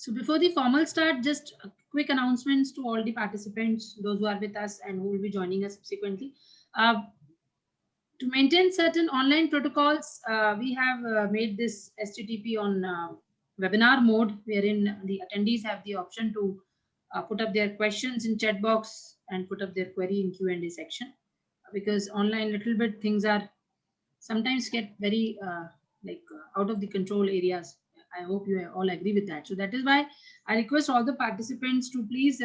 So before the formal start, just a quick announcements to all the participants, those who are with us and who will be joining us subsequently. Uh, to maintain certain online protocols, we have made this HTTP on webinar mode, wherein the attendees have the option to put up their questions in chat box and put up their query in Q&A section. Because online little bit things are sometimes get very out of the control areas. I hope you all agree with that. So that is why I request all the participants to please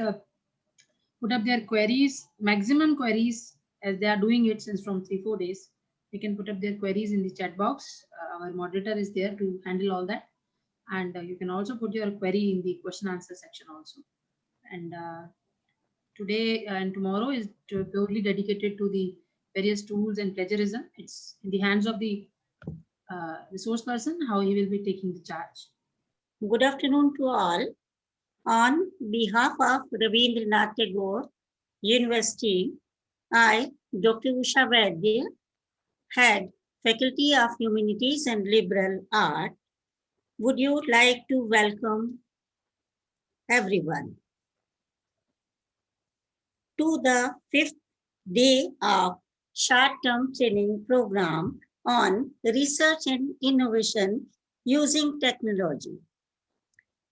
put up their queries, maximum queries, as they are doing it since from 3 4 days. They can put up their queries in the chat box. Our moderator is there to handle all that, and you can also put your query in the question answer section also. And today and tomorrow is purely dedicated to the various tools and plagiarism. It's in the hands of the resource person how he will be taking the charge. Good afternoon to all. On behalf of Ravindranath Tagore University, I, Dr. Usha Vaidya, Head, Faculty of Humanities and Liberal Art, would you like to welcome everyone to the 5th day of short-term training program on research and innovation using technology,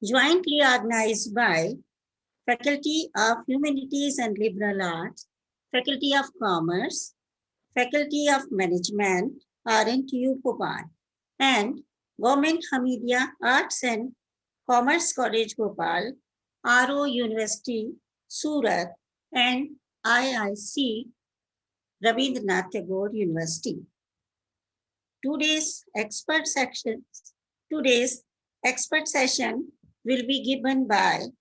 jointly organized by Faculty of Humanities and Liberal Arts, Faculty of Commerce, Faculty of Management, RNTU Bhopal, and Government Hamidia Arts and Commerce College Bhopal, RO University, Surat, and IIC Ravindranath Tagore University. Today's expert session will be given by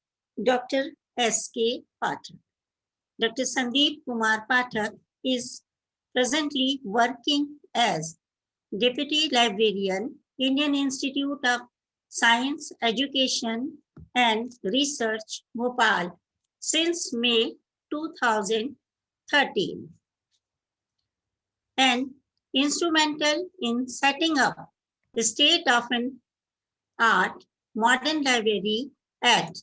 Dr. S.K. Pathak. Dr. Sandeep Kumar Pathak is presently working as Deputy Librarian, Indian Institute of Science, Education and Research, Bhopal, since May 2013, and instrumental in setting up the state-of-the-art modern library at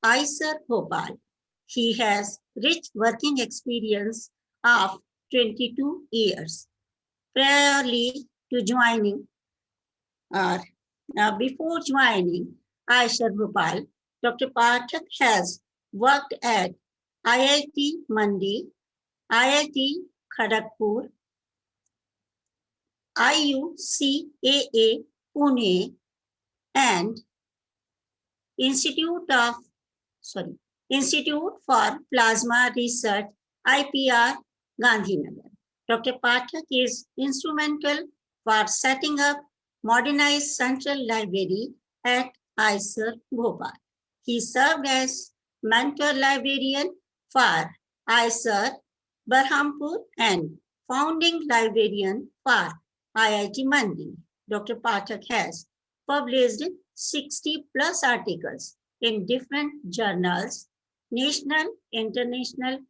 IISER Bhopal. He has rich working experience of 22 years. Priorly to joining before joining IISER Bhopal, Dr. Pathak has worked at IIT Mandi, IIT Kharagpur, IUCAA Pune, and Institute for Plasma Research, IPR, Gandhinagar. Dr. Pathak is instrumental for setting up modernized central library at IISER Bhopal. He served as mentor librarian for IISER Berhampur and founding librarian for IIT Mandi. Dr. Pathak has published 60 plus articles in different journals, national, international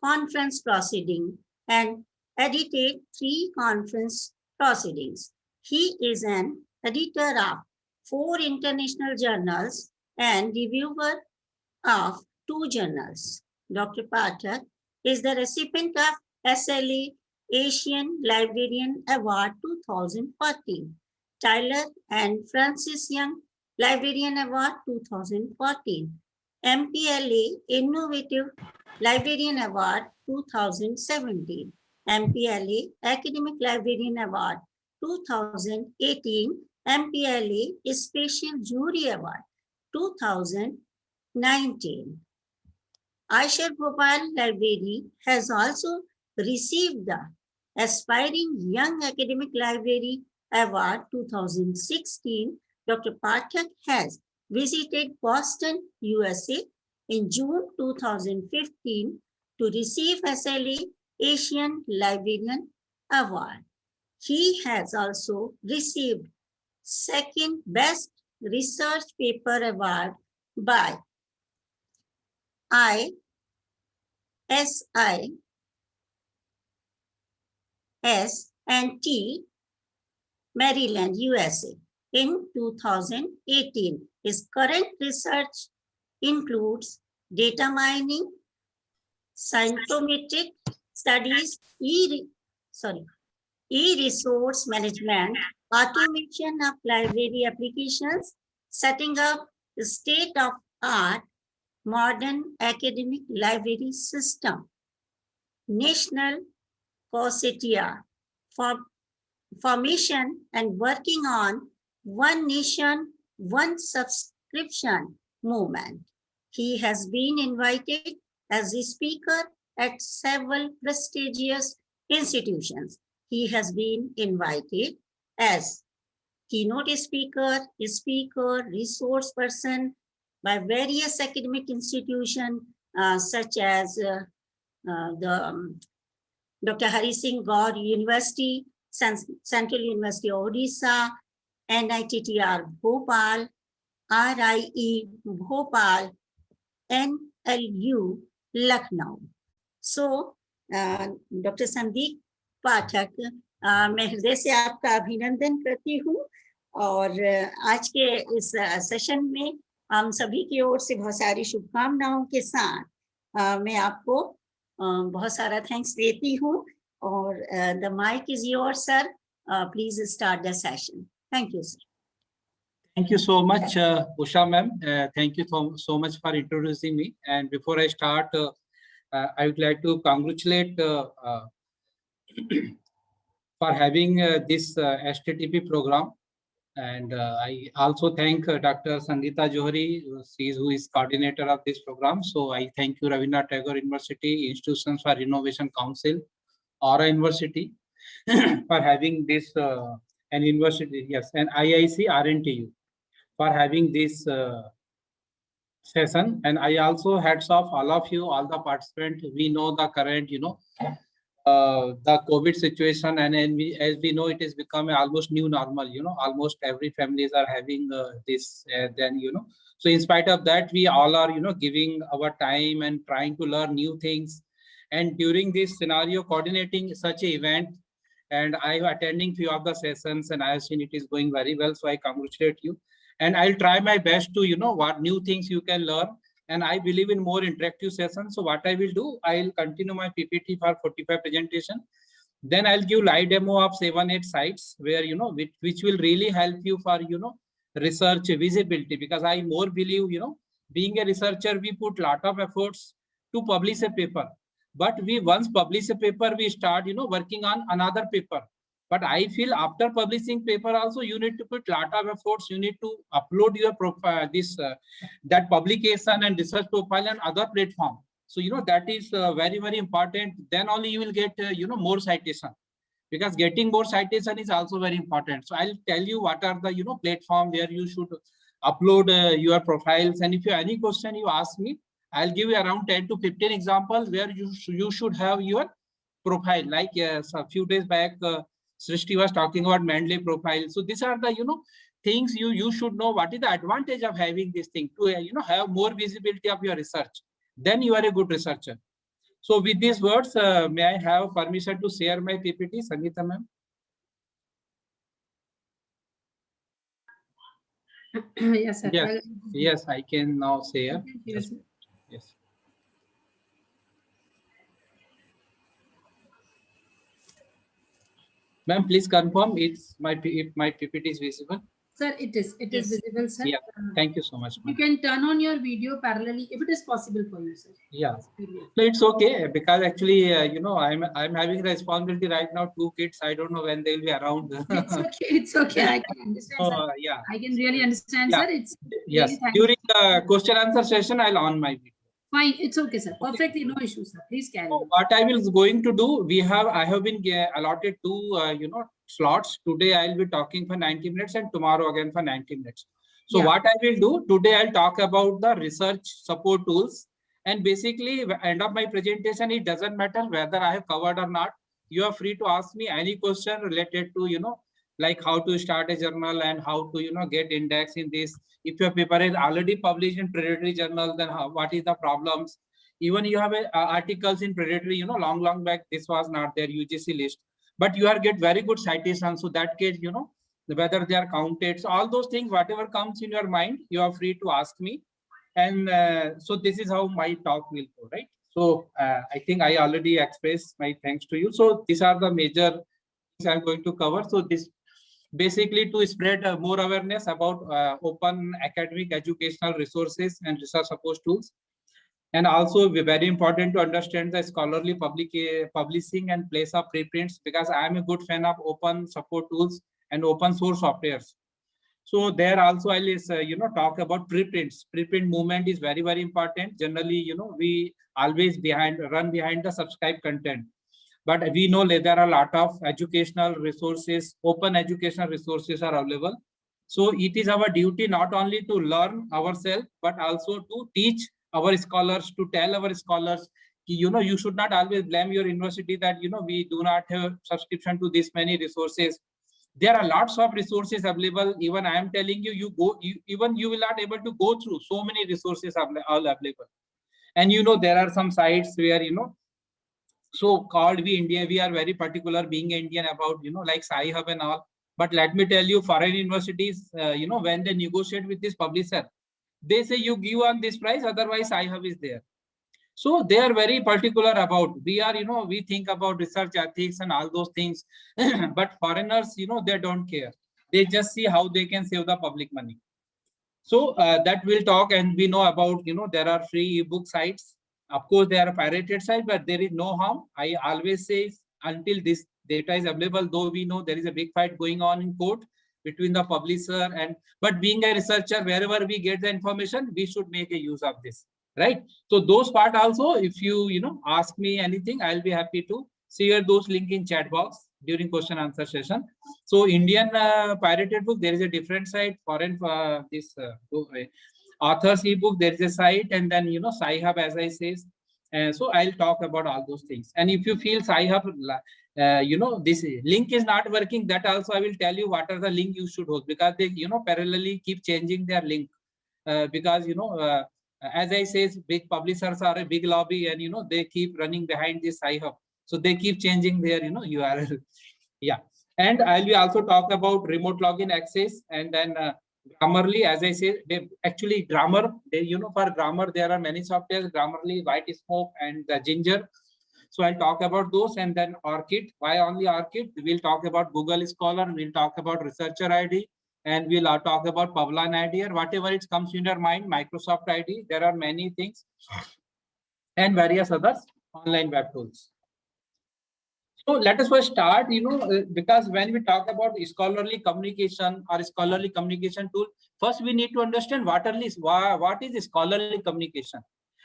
conference proceeding, and edited 3 conference proceedings. He is an editor of 4 international journals and reviewer of 2 journals. Dr. Pathak is the recipient of SLA Asian Librarian Award 2014, Tyler and Francis Young Librarian Award 2014, MPLA Innovative Librarian Award 2017, MPLA Academic Librarian Award 2018, MPLA Special Jury Award 2019. IISER Bhopal Library has also received the Aspiring Young Academic Library Award 2016. Dr. Pathak has visited Boston, USA in June 2015 to receive SLA Asian Librarian Award. He has also received second Best Research Paper Award by ISIS&T Maryland, USA in 2018. His current research includes data mining, scientometric studies, e-resource management, automation of library applications, setting up the state-of-art modern academic library system, national consortia for formation and working on One Nation, One Subscription movement. He has been invited as a speaker at several prestigious institutions. He has been invited as keynote speaker, resource person by various academic institutions such as Dr. Hari Singh Gaur University, Central University of Odisha, NITTR Bhopal, RIE Bhopal, NLU Lucknow. So, Dr. Sandeep पाठक, मैं हृदय से आपका अभिनंदन करती हूँ और आज के इस सेशन में हम सभी की ओर से बहुत सारी शुभकामनाओं के साथ मैं आपको बहुत सारा थैंक्स देती हूँ और the mic is yours sir, please start the session. Thank you sir. Thank you so much, Usha ma'am. Thank you so much for introducing me. And before I start, I would like to congratulate for having this STTP program. And I also thank Dr. Sangeeta Johari, who is coordinator of this program. So I thank you, Rabindranath Tagore University, Institutions for Innovation Council, Aura University, for having this, and university, yes, and IIC RNTU for having this session. And I also hats off all of you, all the participants. We know the current, the COVID situation, and as we know, it has become almost new normal. Almost every families are having this. So in spite of that, we all are giving our time and trying to learn new things. And during this scenario, coordinating such an event, and I'm attending few of the sessions, and I have seen it is going very well. So I congratulate you, and I'll try my best to what new things you can learn. And I believe in more interactive sessions. So what I will do, I'll continue my PPT for 45 presentation. Then I'll give live demo of 7-8 sites where, which will really help you for, research visibility. Because I more believe, being a researcher, we put lot of efforts to publish a paper. But we once publish a paper, we start, working on another paper. But I feel after publishing paper also, you need to put lot of efforts. You need to upload your profile, that publication and research profile on other platform. So, that is very, very important. Then only you will get, more citation. Because getting more citation is also very important. So I'll tell you what are the, platform where you should upload your profiles. And if you have any question you ask me, I'll give you around 10 to 15 examples where you should have your profile. Like a few days back, Srishti was talking about Mendeley profile. So these are the, things you should know what is the advantage of having this thing to, have more visibility of your research. Then you are a good researcher. So with these words, may I have permission to share my PPT, Sangeeta ma'am? Yes, sir. Yes, I can now share. Yes. Ma'am, please confirm if my PPT is visible. Sir, it is visible, sir. Yeah, thank you so much. You can turn on your video parallelly if it is possible for you, sir. Yeah, no, it's okay because actually, I'm having responsibility right now. 2 kids, I don't know when they'll be around. It's okay. I can understand. So, sir. yeah, I can really understand, yeah. Sir. It's yes. During the question answer session, I'll on my video. Fine, it's okay, sir. Perfectly, no issues, sir. Please carry on. What I will going to do, I have been allotted 2 slots. Today I'll be talking for 90 minutes and tomorrow again for 90 minutes. So what I will do today, I'll talk about the research support tools. And basically, end of my presentation, it doesn't matter whether I have covered or not. You are free to ask me any question related to, like how to start a journal and how to, get index in this. If your paper is already published in predatory journal, then what is the problems? Even you have articles in predatory, long back, this was not there, UGC list. But you are get very good citations. So that case, whether they are counted. So all those things, whatever comes in your mind, you are free to ask me. And so this is how my talk will go, right? So I think I already expressed my thanks to you. So these are the major things I'm going to cover. So this basically to spread more awareness about open academic educational resources and research support tools. And also very important to understand the scholarly publishing and place of preprints, because I am a good fan of open support tools and open source softwares. So there also I'll talk about preprints. Preprint movement is very, very important. Generally, we always run behind the subscribed content. But we know that there are a lot of educational resources, open educational resources are available. So it is our duty not only to learn ourselves, but also to teach our scholars, to tell our scholars, you should not always blame your university that, we do not have subscription to this many resources. There are lots of resources available. Even I am telling you, even you will not able to go through so many resources all available. And there are some sites where, so called we are very particular being Indian about, like Sci-Hub and all. But let me tell you, foreign universities, when they negotiate with this publisher, they say you give on this price, otherwise Sci-Hub is there. So they are very particular about, we think about research ethics and all those things, but foreigners, they don't care. They just see how they can save the public money. So that we'll talk, and we know about, there are free ebook sites. Of course, there are pirated sites, but there is no harm. I always say until this data is available, though we know there is a big fight going on in court between the publisher but being a researcher, wherever we get the information, we should make a use of this, right? So those part also, if you ask me anything, I'll be happy to share those link in chat box during question answer session. So Indian pirated book, there is a different site. Foreign authors ebook, there is a site, and then Sci-Hub, as I says. So I'll talk about all those things. And if you feel Sci-Hub, this link is not working, that also I will tell you what are the link you should host, because they parallelly keep changing their link, because as I say, big publishers are a big lobby, and they keep running behind this Sci-Hub, so they keep changing their URL. Yeah, and I will also talk about remote login access, and then Grammarly, as I say, actually Grammar, for Grammar there are many softwares, Grammarly, White Smoke, and the Ginger. So I'll talk about those, and then ORCID. Why only ORCID? We'll talk about Google Scholar, we'll talk about Researcher ID, and we'll talk about Pavlon ID, or whatever it comes in your mind, Microsoft ID. There are many things, and various others online web tools. So let us first start, because when we talk about scholarly communication or scholarly communication tool, first we need to understand what is scholarly communication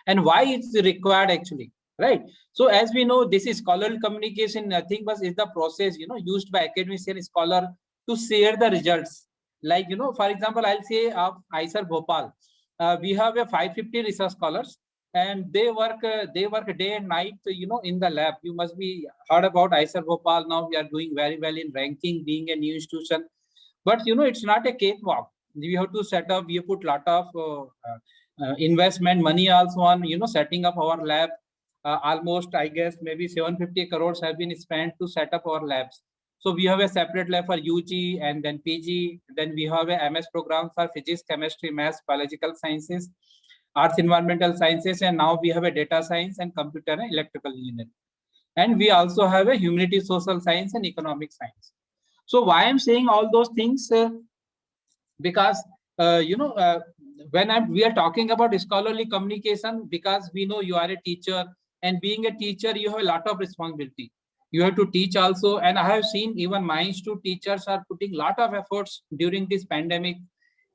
and why it's required actually, right? So as we know, this is scholarly communication, nothing but is the process, used by academician scholar to share the results. Like, for example, I'll say of IISER Bhopal, we have a 550 research scholars, and they work day and night, in the lab. You must be heard about IISER Bhopal. Now we are doing very well in ranking, being a new institution. But it's not a cakewalk. We have to set up. We put lot of investment money also on setting up our lab. Almost, I guess, maybe 750 crores have been spent to set up our labs. So we have a separate lab for UG and then PG. Then we have a MS program for physics, chemistry, maths, biological sciences, arts, environmental sciences, and now we have a data science and computer and electrical engineering. And we also have a humanities, social science, and economic science. So why I'm saying all those things? Because when we are talking about scholarly communication, because we know you are a teacher, and being a teacher, you have a lot of responsibility. You have to teach also, and I have seen even my institute teachers are putting a lot of efforts during this pandemic.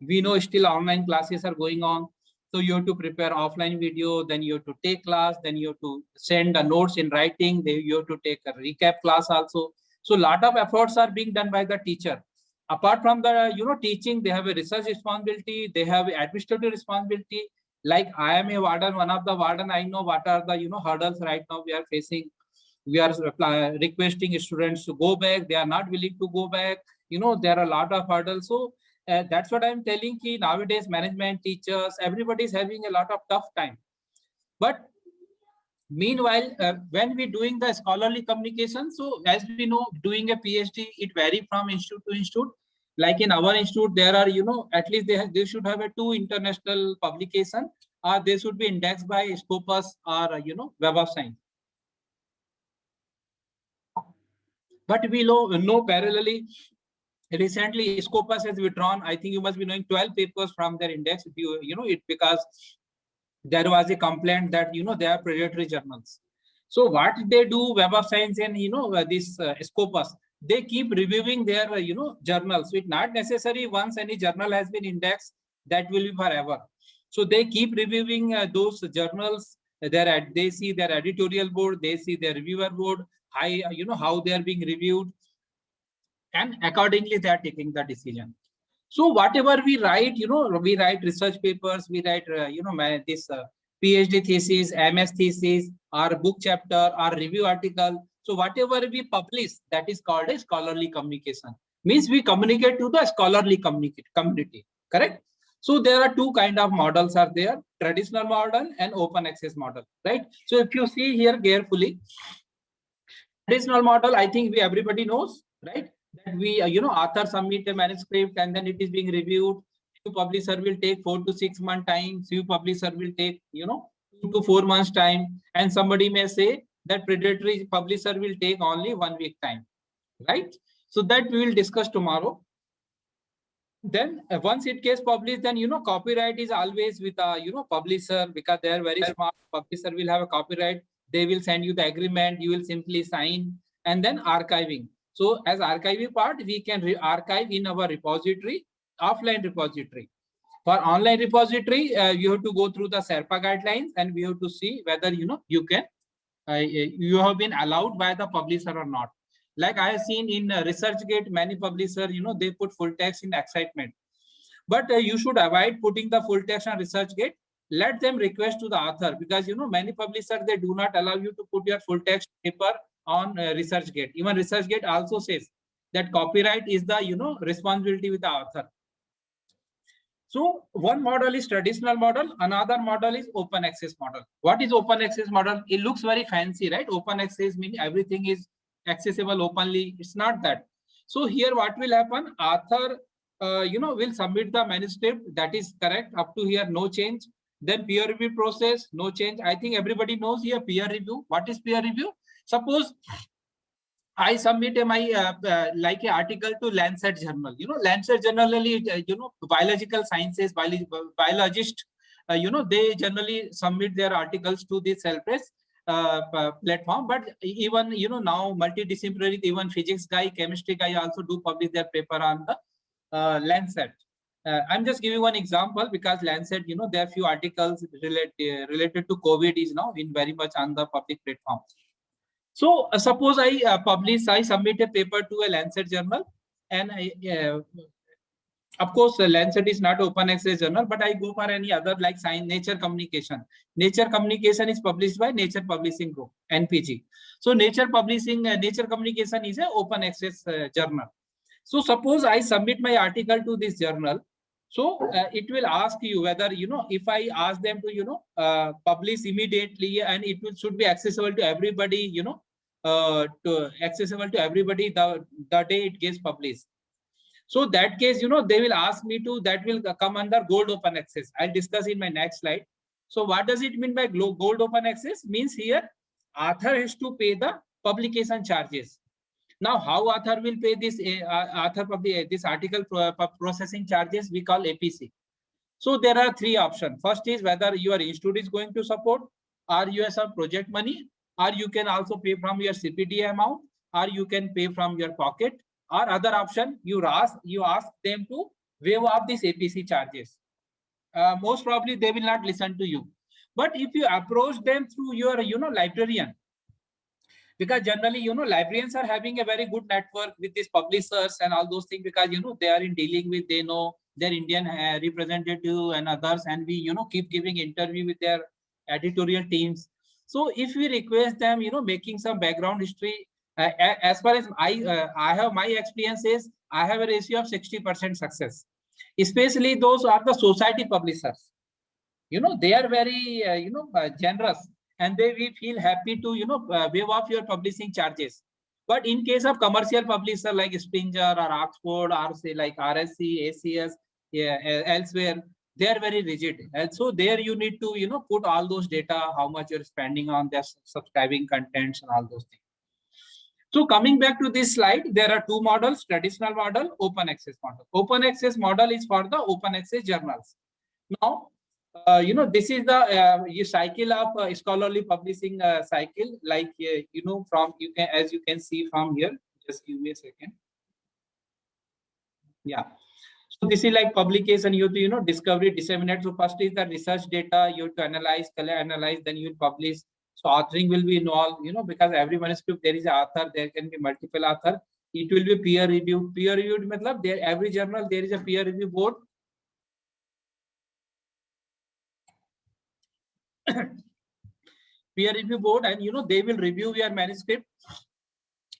We know still online classes are going on. So you have to prepare offline video, then you have to take class, then you have to send the notes in writing, then you have to take a recap class also. So a lot of efforts are being done by the teacher. Apart from the teaching, they have a research responsibility, they have administrative responsibility. Like I am a warden, one of the warden, I know what are the hurdles right now we are facing. We are requesting students to go back, they are not willing to go back. There are a lot of hurdles. So that's what I'm telling you. Nowadays, management, teachers, everybody is having a lot of tough time. But meanwhile, when we're doing the scholarly communication, so as we know, doing a PhD, it varies from institute to institute. Like in our institute, there are, at least they should have a 2 international publication, or they should be indexed by Scopus or, Web of Science. But we know parallelly, recently Scopus has withdrawn, I think you must be knowing, 12 papers from their index. It because there was a complaint that, they are predatory journals. So what they do, Web of Science and, this Scopus, they keep reviewing their, journals. So it's not necessary once any journal has been indexed, that will be forever. So they keep reviewing those journals. They see their editorial board, they see their reviewer board, how they are being reviewed, and accordingly they are taking the decision. So whatever we write, we write research papers, we write, this PhD thesis, MS thesis, or book chapter, or review article. So whatever we publish, that is called a scholarly communication. Means we communicate to the scholarly community, correct? So there are 2 kind of models are there, traditional model and open access model, right? So if you see here carefully, traditional model, I think everybody knows, right? That we, author submit a manuscript and then it is being reviewed. Review publisher will take 4 to 6 month time. Review publisher will take, 2 to 4 months time. And somebody may say that predatory publisher will take only 1 week time, right? So that we will discuss tomorrow. Then once it gets published, then, copyright is always with a, publisher, because they are very smart. Publisher will have a copyright. They will send you the agreement. You will simply sign, and then archiving. So as archiving part, we can archive in our repository, offline repository. For online repository, you have to go through the SERPA guidelines, and we have to see whether, you can, you have been allowed by the publisher or not. Like I have seen in ResearchGate, many publishers, they put full text in excitement. But you should avoid putting the full text on ResearchGate. Let them request to the author, because, many publishers, they do not allow you to put your full text paper on ResearchGate. Even ResearchGate also says that copyright is the, responsibility with the author. So one model is traditional model, another model is open access model. What is open access model? It looks very fancy, right? Open access means everything is accessible openly. It's not that. So here what will happen? Author, will submit the manuscript. That is correct. Up to here, no change. Then peer review process, no change. I think everybody knows here peer review. What is peer review? Suppose I submit my like an article to Lancet journal. Lancet generally, biological sciences, biologists, they generally submit their articles to the Cellpress platform. But even, now multidisciplinary, even physics guy, chemistry guy also do publish their paper on the Lancet. I'm just giving one example, because Lancet, there are few articles related to COVID is now in very much on the public platform. So suppose I submit a paper to a Lancet journal, and of course, Lancet is not open access journal, but I go for any other like Science, Nature Communication. Nature Communication is published by Nature Publishing Group, NPG. So Nature Communication is an open access journal. So suppose I submit my article to this journal. So it will ask you whether, if I ask them to, publish immediately, and it should be accessible to everybody, accessible to everybody the day it gets published. So that case, they will ask me to, that will come under gold open access. I'll discuss in my next slide. So what does it mean by gold open access? Means here, author has to pay the publication charges. Now, how author will pay this this article processing charges? We call APC. So there are 3 options. First is whether your institute is going to support, or you have some project money, or you can also pay from your CPD amount, or you can pay from your pocket, or other option, you ask them to waive off these APC charges. Most probably they will not listen to you. But if you approach them through your, librarian, because generally, librarians are having a very good network with these publishers and all those things, because, they are in dealing with, they know their Indian representative and others, and we, keep giving interview with their editorial teams. So if we request them, making some background history, as far as I have my experiences, I have a ratio of 60% success, especially those who are the society publishers. They are very, generous. And we feel happy to, waive off your publishing charges. But in case of commercial publisher like Springer or Oxford or say like RSC, ACS, yeah, elsewhere, they are very rigid. And so there you need to, put all those data, how much you're spending on their subscribing contents and all those things. So coming back to this slide, there are two models, traditional model, open access model. Open access model is for the open access journals. Now, this is the cycle of scholarly publishing cycle, like, as you can see from here, just give me a second. Yeah. So this is like publication, you have to, discovery, disseminate. So first is the research data, you have to analyze, then you publish. So authoring will be involved, because every manuscript there is an author, there can be multiple author. It will be peer reviewed. Peer reviewed means there every journal there is a peer review board. Peer review board, and they will review your manuscript.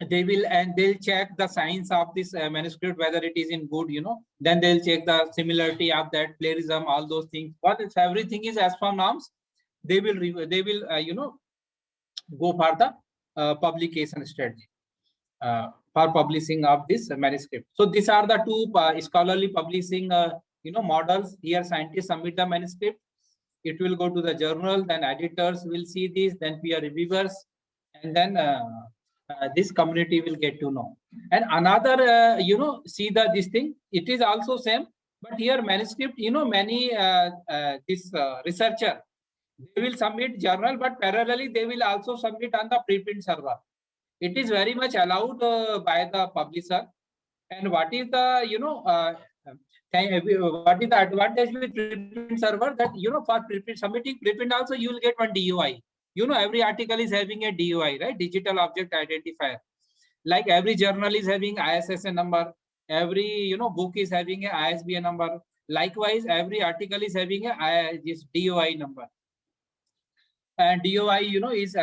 They'll check the science of this manuscript, whether it is in good, then they'll check the similarity of that, plagiarism, all those things. But if everything is as per norms, they will go for the publication strategy for publishing of this manuscript. So these are the two scholarly publishing models. Here scientists submit the manuscript, it will go to the journal, then editors will see this, then peer reviewers, and then this community will get to know. And another, see this thing, it is also same, but here manuscript, many this researcher, they will submit journal, but parallelly they will also submit on the preprint server. It is very much allowed by the publisher. And what is the, what is the advantage with preprint server? That, for preprint, submitting preprint also, you will get one DOI. Every article is having a DOI, right? Digital Object Identifier. Like every journal is having ISSN number. Every, book is having a ISBN number. Likewise, every article is having this DOI number. And DOI, is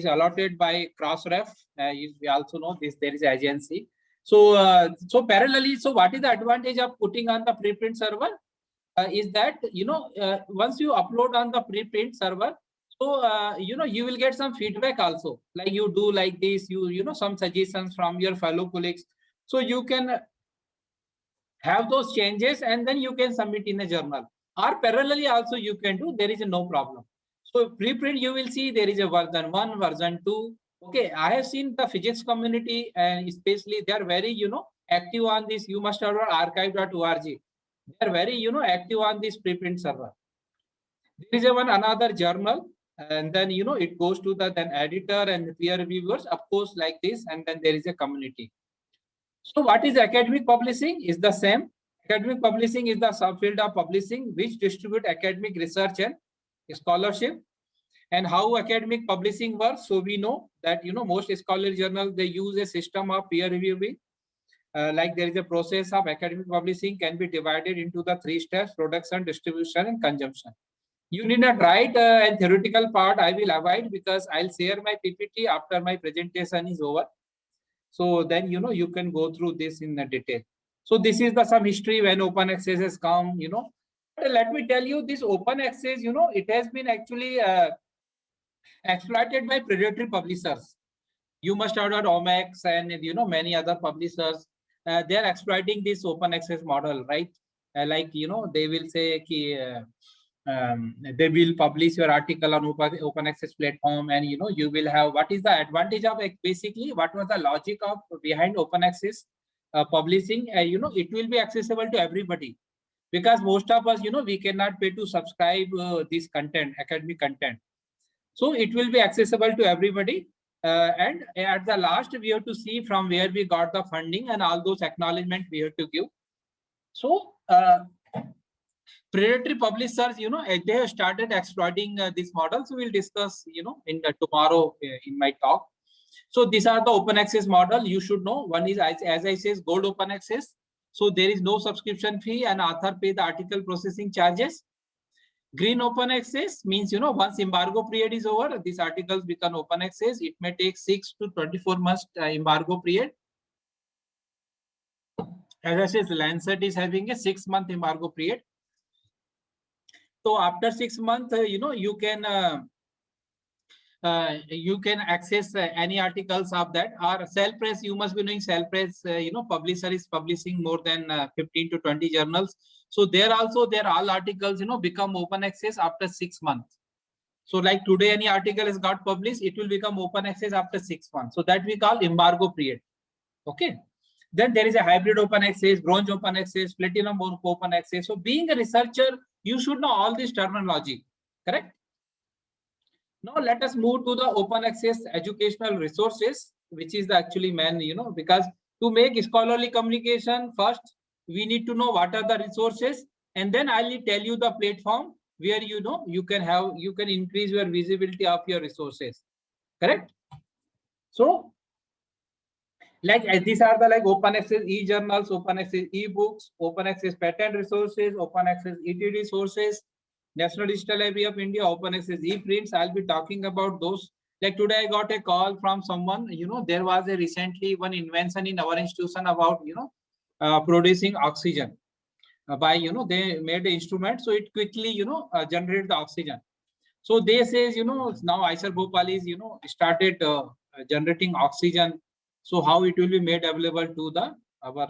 allotted by Crossref. We also know this, there is agency. So, parallelly, so what is the advantage of putting on the preprint server? Is that, once you upload on the preprint server, so, you will get some feedback also, like you do like this, some suggestions from your fellow colleagues. So you can have those changes and then you can submit in a journal, or parallelly also you can do, there is no problem. So preprint, you will see there is a version 1, version 2. Okay, I have seen the physics community, and especially they are very, active on this. You must have archive.org. They are very, active on this preprint server. There is another journal, and then, it goes to the then editor and peer reviewers, of course, like this, and then there is a community. So what is academic publishing? Is the same. Academic publishing is the subfield of publishing which distribute academic research and scholarship. And how academic publishing works? So we know that, most scholarly journals, they use a system of peer reviewing. Like there is a process of academic publishing can be divided into the 3 steps: production, distribution, and consumption. You need not write a theoretical part. I will avoid, because I'll share my PPT after my presentation is over. So then, you can go through this in the detail. So this is the some history when open access has come, But let me tell you, this open access, it has been actually exploited by predatory publishers. You must have heard Omax and, many other publishers. They are exploiting this open access model, right? Like, they will say, they will publish your article on open access platform, and you will have, what is the advantage of it? Basically, what was the logic of behind open access publishing? It will be accessible to everybody, because most of us, we cannot pay to subscribe this content, academic content. So it will be accessible to everybody. And at the last, we have to see from where we got the funding and all those acknowledgements we have to give. So predatory publishers, they have started exploiting this model. So we'll discuss, in tomorrow in my talk. So these are the open access model. You should know. One is, as I says, gold open access. So there is no subscription fee, and author pay the article processing charges. Green open access means, once embargo period is over, these articles become open access. It may take 6 to 24 months embargo period. As I said, Lancet is having a 6-month embargo period. So after 6 months, you can you can access any articles of that. Or Cell Press, you must be knowing Cell Press, publisher is publishing more than 15 to 20 journals. So there also, their all articles, become open access after 6 months. So like today, any article is got published, it will become open access after 6 months. So that we call embargo period. Okay. Then there is a hybrid open access, bronze open access, platinum open access. So being a researcher, you should know all this terminology, correct? Now let us move to the open access educational resources, which is the actually main, because to make scholarly communication, first we need to know what are the resources, and then I will tell you the platform where you can increase your visibility of your resources, correct? So like these are the like open access e-journals, open access e-books, open access patent resources, open access ETD sources, National Digital Library of India, open access e-prints. I'll be talking about those. Like today I got a call from someone, there was a recently one invention in our institution about, producing oxygen by, they made an instrument. So it quickly, generate the oxygen. So they says, now IISER Bhopal is, started generating oxygen. So how it will be made available to the our.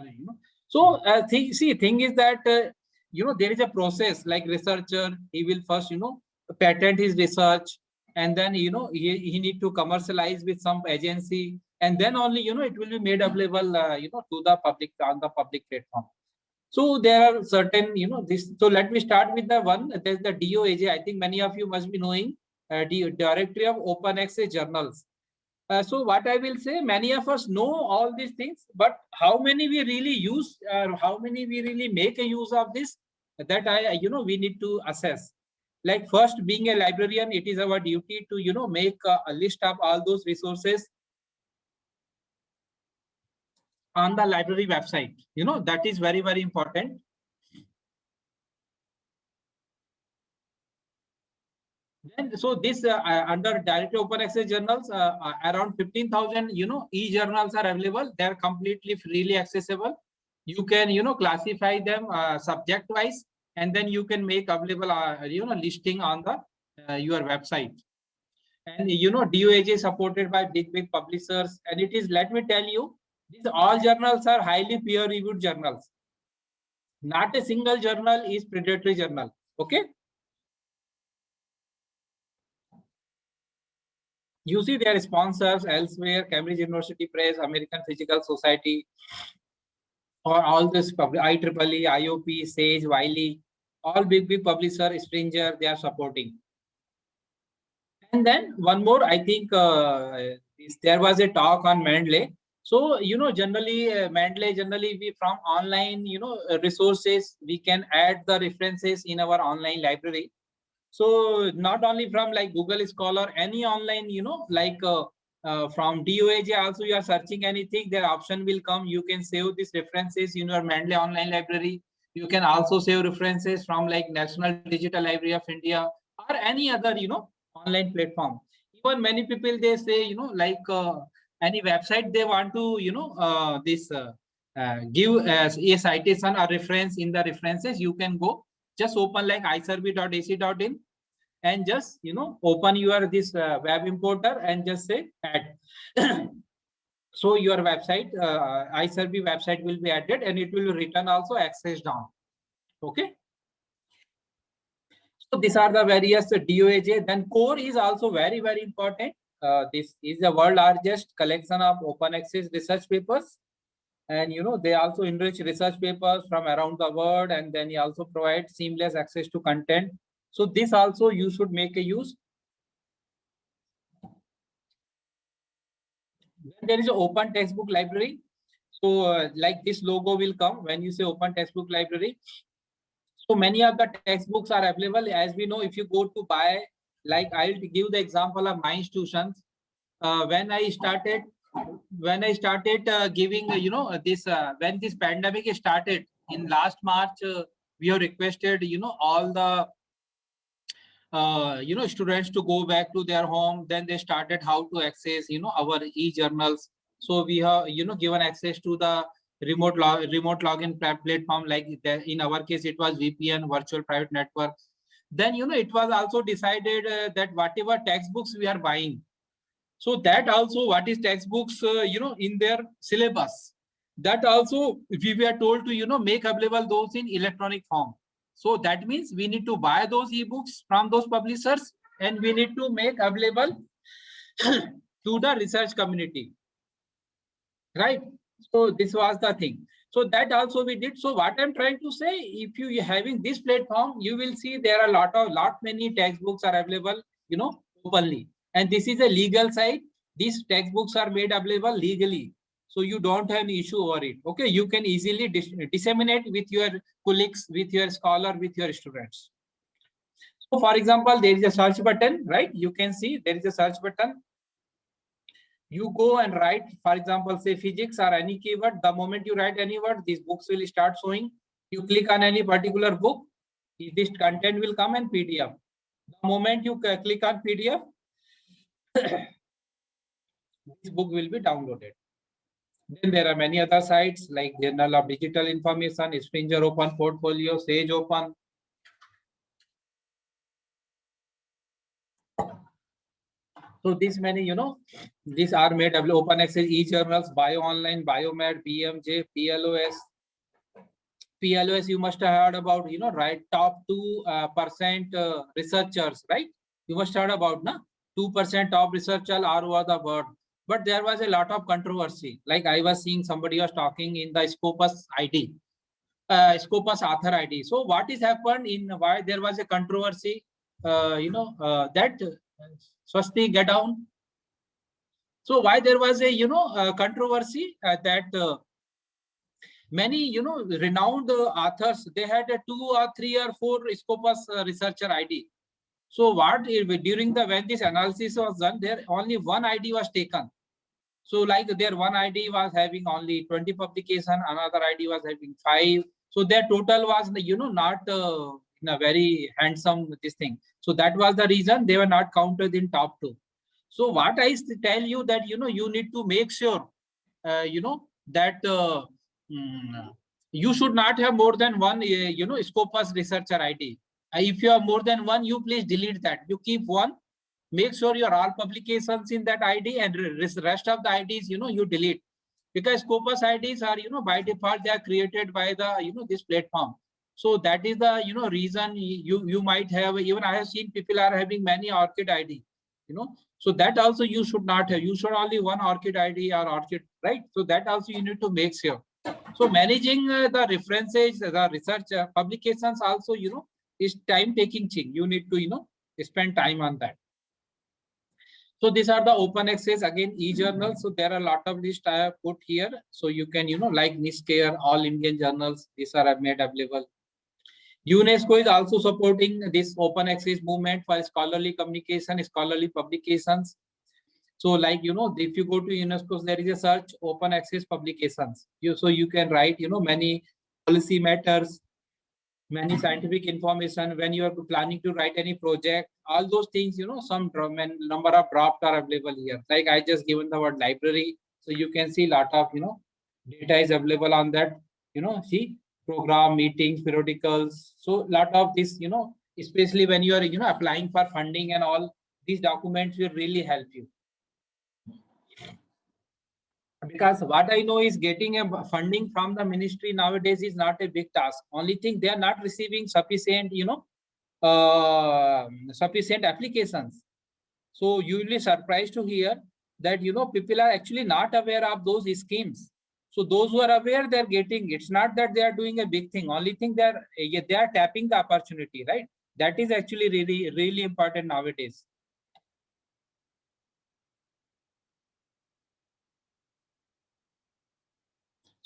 So thing is that there is a process, like researcher, he will first patent his research, and then he need to commercialize with some agency, and then only it will be made available to the public on the public platform. So there are certain, this. So let me start with the one. There's the DOAJ. I think many of you must be knowing the Directory of Open Access Journals. So what I will say, many of us know all these things, but how many we really use, how many we really make a use of this, that we need to assess. Like first, being a librarian, it is our duty to make a list of all those resources on the library website. That is very, very important. Then, so this under Directory Open Access Journals, around 15,000 e-journals are available. They are completely freely accessible. You can classify them subject wise, and then you can make available listing on the your website. And DOAJ is supported by big publishers, and it is, let me tell you, these all journals are highly peer-reviewed journals. Not a single journal is predatory journal. Okay. You see their sponsors elsewhere, Cambridge University Press, American Physical Society, or all this IEEE, IOP, Sage, Wiley, all big publisher, Stringer, they are supporting. And then one more, I think there was a talk on Mendeley. So, generally, Mendeley, we from online, resources, we can add the references in our online library. So not only from like Google Scholar, any online, like from DOAJ also, you are searching anything, their option will come. You can save these references in your Mendeley online library. You can also save references from like National Digital Library of India or any other, online platform. Even many people, they say, like any website they want to, give a citation or reference in the references, you can go. Just open like isurvey.ac.in and just open your this web importer and just say add. So your website, isurvey website will be added, and it will return also access down. Okay. So these are the various DOAJ. Then core is also very, very important. This is the world largest collection of open access research papers. And they also enrich research papers from around the world, and then he also provides seamless access to content. So this also you should make a use. Then there is an open textbook library. So like this logo will come when you say open textbook library. So many of the textbooks are available. As we know, if you go to buy, like I'll give the example of my institutions. When I started giving, this, when this pandemic started in last March, we have requested, all the, students to go back to their home. Then they started how to access, our e-journals. So we have, given access to the remote login platform. Like in our case, it was VPN, virtual private network. Then, it was also decided that whatever textbooks we are buying, so that also what is textbooks, in their syllabus, that also we were told to, make available those in electronic form. So that means we need to buy those ebooks from those publishers and we need to make available to the research community, right? So this was the thing. So that also we did. So what I'm trying to say, if you having this platform, you will see there are lot many textbooks are available, openly. And this is a legal site. These textbooks are made available legally. So you don't have any issue over it. Okay, you can easily disseminate with your colleagues, with your scholar, with your students. So for example, there is a search button, right? You can see there is a search button. You go and write, for example, say physics or any keyword. The moment you write any word, these books will start showing. You click on any particular book, this content will come in PDF. The moment you click on PDF, this book will be downloaded. Then there are many other sites like Journal of Digital Information, Springer Open Portfolio, Sage Open. So these many, these are made available. Open access e-journals, BioOnline, Biomed, PMJ, PLOS. PLOS you must have heard about, right? Top 2% researchers, right? You must have heard about, na? 2% top researchers are over the world. But there was a lot of controversy. Like I was seeing somebody was talking in the Scopus ID, Scopus author ID. So what is happened in why there was a controversy, that Swasti, get down. So why there was a, controversy that many, renowned authors, they had a 2 or 3 or 4 Scopus researcher ID. So what during when this analysis was done, there only one ID was taken. So like their one ID was having only 20 publication, another ID was having 5. So their total was, not in a very handsome this thing. So that was the reason they were not counted in top 2. So what I tell you that, you need to make sure, that you should not have more than one, Scopus researcher ID. If you have more than one, you please delete that. You keep one. Make sure your all publications in that ID and rest of the IDs, you delete. Because Scopus IDs are, by default, they are created by the, this platform. So that is the, reason you might have, even I have seen people are having many ORCID ID, So that also you should not have. You should only one ORCID ID or ORCID, right? So that also you need to make sure. So managing the references, the research publications also, is time-taking thing. You need to, spend time on that. So these are the open access, again, e-journals. So there are a lot of lists I have put here. So you can, like NISCARE, all Indian journals, these are made available. UNESCO is also supporting this open access movement for scholarly communication, scholarly publications. So like, if you go to UNESCO, there is a search open access publications. So you can write, many policy matters, many scientific information when you are planning to write any project, all those things, some number of drafts are available here. Like I just given the word library. So you can see a lot of, data is available on that, see program, meetings, periodicals. So a lot of this, especially when you are, applying for funding and all, these documents will really help you. Because what I know is getting a funding from the ministry nowadays is not a big task. Only thing they are not receiving sufficient, sufficient applications. So you will be surprised to hear that, people are actually not aware of those schemes. So those who are aware, they're getting, it's not that they are doing a big thing. Only thing they are tapping the opportunity, right? That is actually really, really important nowadays.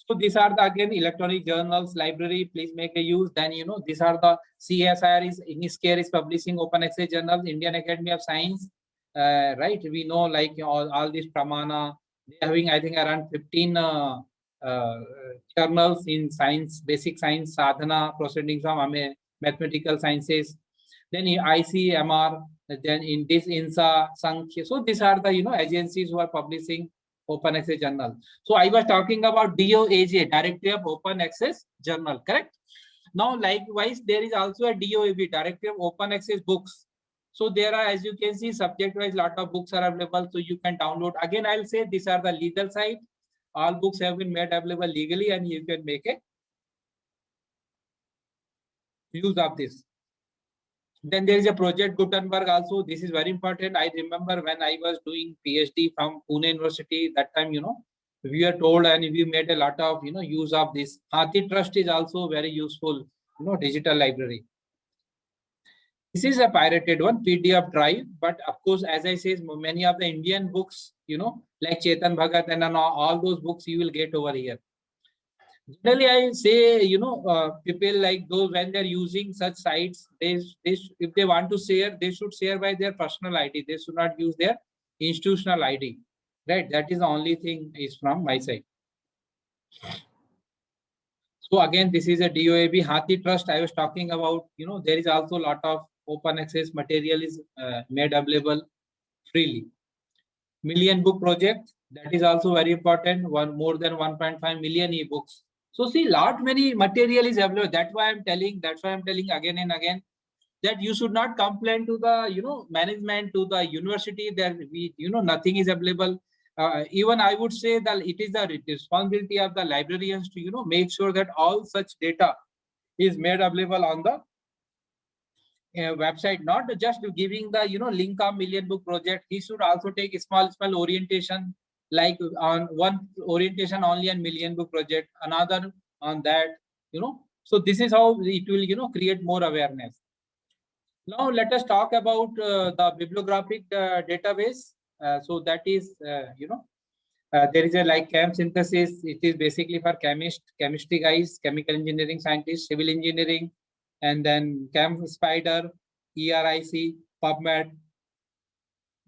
So these are the, again, electronic journals, library, please make a use. Then, these are the CSIR is, NISCARE is publishing open access journals, Indian Academy of Science, right? We know like all these Pramana, they're having, I think, around 15 journals in science, basic science, sadhana, proceeding from mathematical sciences. Then ICMR, then in this INSA, Sankhya. So these are the, agencies who are publishing open access journal. So I was talking about DOAJ, Directory of Open Access Journal, correct? Now, likewise, there is also a DOAB, Directive of Open Access Books. So there are, as you can see, subject-wise, lot of books are available. So you can download. Again, I'll say these are the legal side. All books have been made available legally, and you can make a use of this. Then there is a Project Gutenberg also. This is very important. I remember when I was doing PhD from Pune University, that time, we were told and we made a lot of, use of this. HathiTrust is also very useful, digital library. This is a pirated one, PDF drive. But of course, as I say, many of the Indian books, like Chetan Bhagat and all those books you will get over here. Generally, I say, people like those, when they're using such sites, if they want to share, they should share by their personal ID. They should not use their institutional ID. Right? That is the only thing is from my side. So again, this is a DOAB HathiTrust I was talking about. There is also a lot of open access material is made available freely. Million Book Project, that is also very important. More than 1.5 million ebooks. So see, many material is available. That's why I'm telling again and again that you should not complain to the management, to the university that nothing is available. Even I would say that it is the responsibility of the librarians to make sure that all such data is made available on the website, not just giving the link of Million Book Project. He should also take a small orientation, like on one orientation only on Million Book Project, another on that, So this is how it will create more awareness. Now let us talk about the bibliographic database. So that is there is a like chem synthesis. It is basically for chemistry guys, chemical engineering scientists, civil engineering, and then Chem Spider, ERIC, PubMed.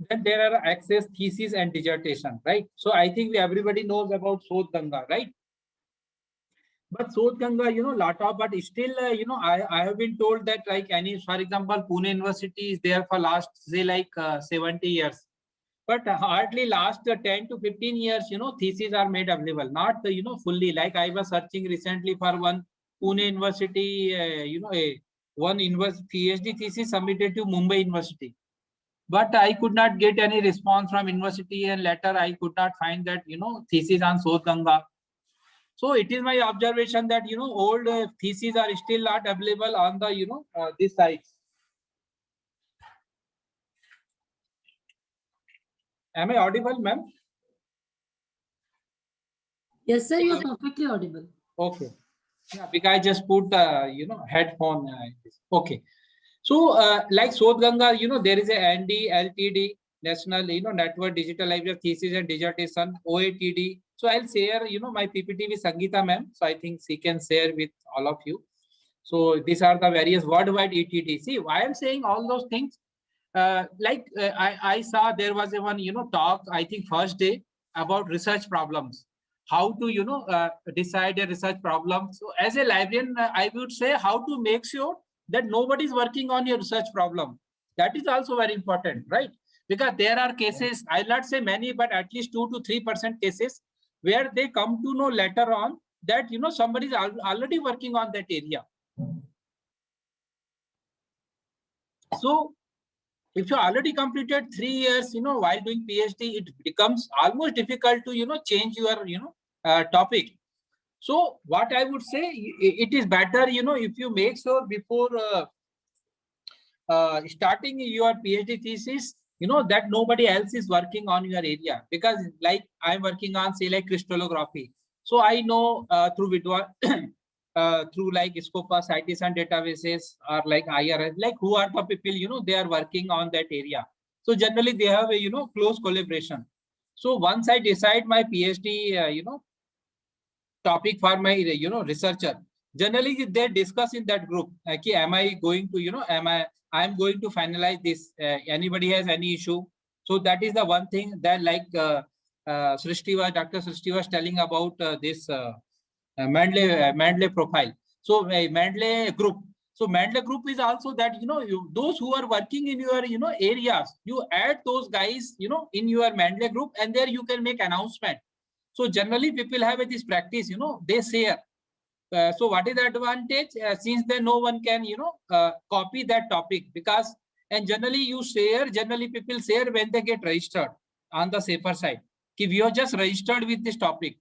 Then there are access, thesis, and dissertation, right? So I think everybody knows about Sodhganga, right? But Sodhganga, lot of, but still, I have been told that like for example, Pune University is there for last, say 70 years. But hardly last 10 to 15 years, theses are made available, not, fully. Like I was searching recently for one Pune University, one PhD thesis submitted to Mumbai University. But I could not get any response from university, and later I could not find that, thesis on Sodhganga. So it is my observation that, old theses are still not available on the, this sites. Am I audible, ma'am? Yes, sir, you're perfectly audible. Okay. Yeah, because I just put headphone. Okay. So like Sodhganga, there is a ND, National, Network Digital Library Thesis and Dissertation, OATD. So I'll share, my PPT with Sangeeta ma'am. So I think she can share with all of you. So these are the various worldwide ETD. See, why I'm saying all those things? I saw there was a one, talk, I think first day, about research problems. How to, decide a research problem. So as a librarian, I would say how to make sure that nobody is working on your research problem. That is also very important, right? Because there are cases, I'll not say many, but at least 2 to 3% cases where they come to know later on that, somebody is already working on that area. So if you already completed 3 years, while doing PhD, it becomes almost difficult to, change your, topic. So what I would say, it is better, if you make sure before starting your PhD thesis, that nobody else is working on your area. Because like I'm working on, say, like crystallography. So I know through Vidwa, through like Scopus, citation databases, or like IRS, like who are the people, they are working on that area. So generally they have a, close collaboration. So once I decide my PhD, topic for my, researcher, generally they discuss in that group, like, am I going to, I'm going to finalize this, anybody has any issue. So that is the one thing that like Dr. Srishti was telling about this Mendeley profile. So Mendeley group. So Mendeley group is also that, those who are working in your, areas, you add those guys, in your Mendeley group, and there you can make announcement. So generally people have this practice, they share. So what is the advantage? Since then no one can, copy that topic, because, and generally generally people share when they get registered on the safer side. If you are just registered with this topic,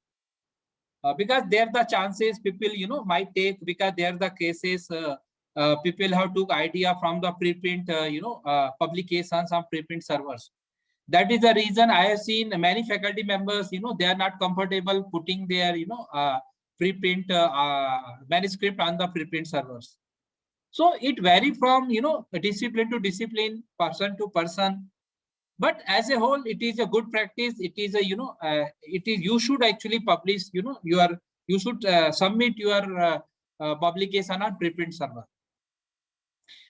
because there the chances people, might take, because there the cases, people have took idea from the preprint, publications on preprint servers. That is the reason I have seen many faculty members, they are not comfortable putting their, preprint manuscript on the preprint servers. So it varies from, discipline to discipline, person to person. But as a whole, it is a good practice. It is a, you should actually publish, you should submit your publication on preprint server.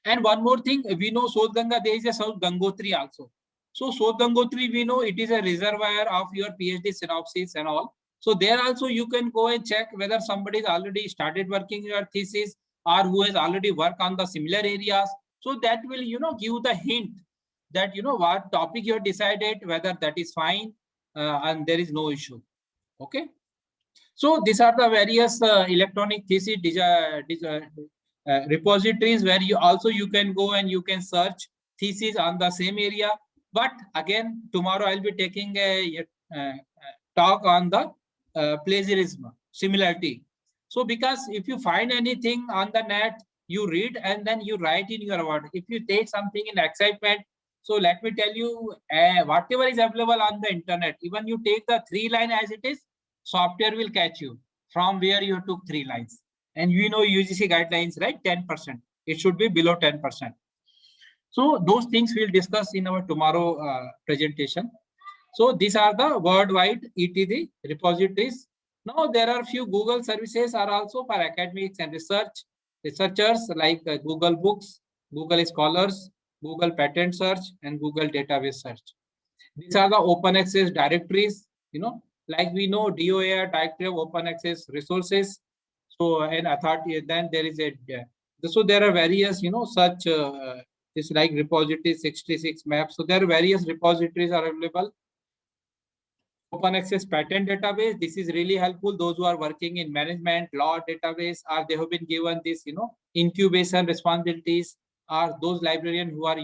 And one more thing, we know South Ganga, there is a South Gangotri also. So South Gangotri, we know it is a reservoir of your PhD synopsis and all. So there also you can go and check whether somebody has already started working your thesis or who has already worked on the similar areas. So that will, give the hint that, what topic you have decided, whether that is fine and there is no issue. Okay. So these are the various electronic thesis repositories where you can go and you can search thesis on the same area. But again, tomorrow I'll be taking a talk on the plagiarism, similarity. So because if you find anything on the net, you read and then you write in your word. If you take something in excitement, so let me tell you, whatever is available on the internet, even you take the 3 line as it is, software will catch you from where you took 3 lines. And UGC guidelines, right? 10%. It should be below 10%. So those things we'll discuss in our tomorrow presentation. So these are the worldwide ETD repositories. Now there are few Google services are also for academics and researchers like Google Books, Google Scholars, Google Patent Search, and Google Database Search. These are the open access directories, like we know DOA, Directory of Open Access Resources. So an authority, then there is so there are various, such this like repository 66 maps. So there are various repositories are available. Open access patent database. This is really helpful. Those who are working in management, law database, or they have been given this, incubation responsibilities, are those librarians who are,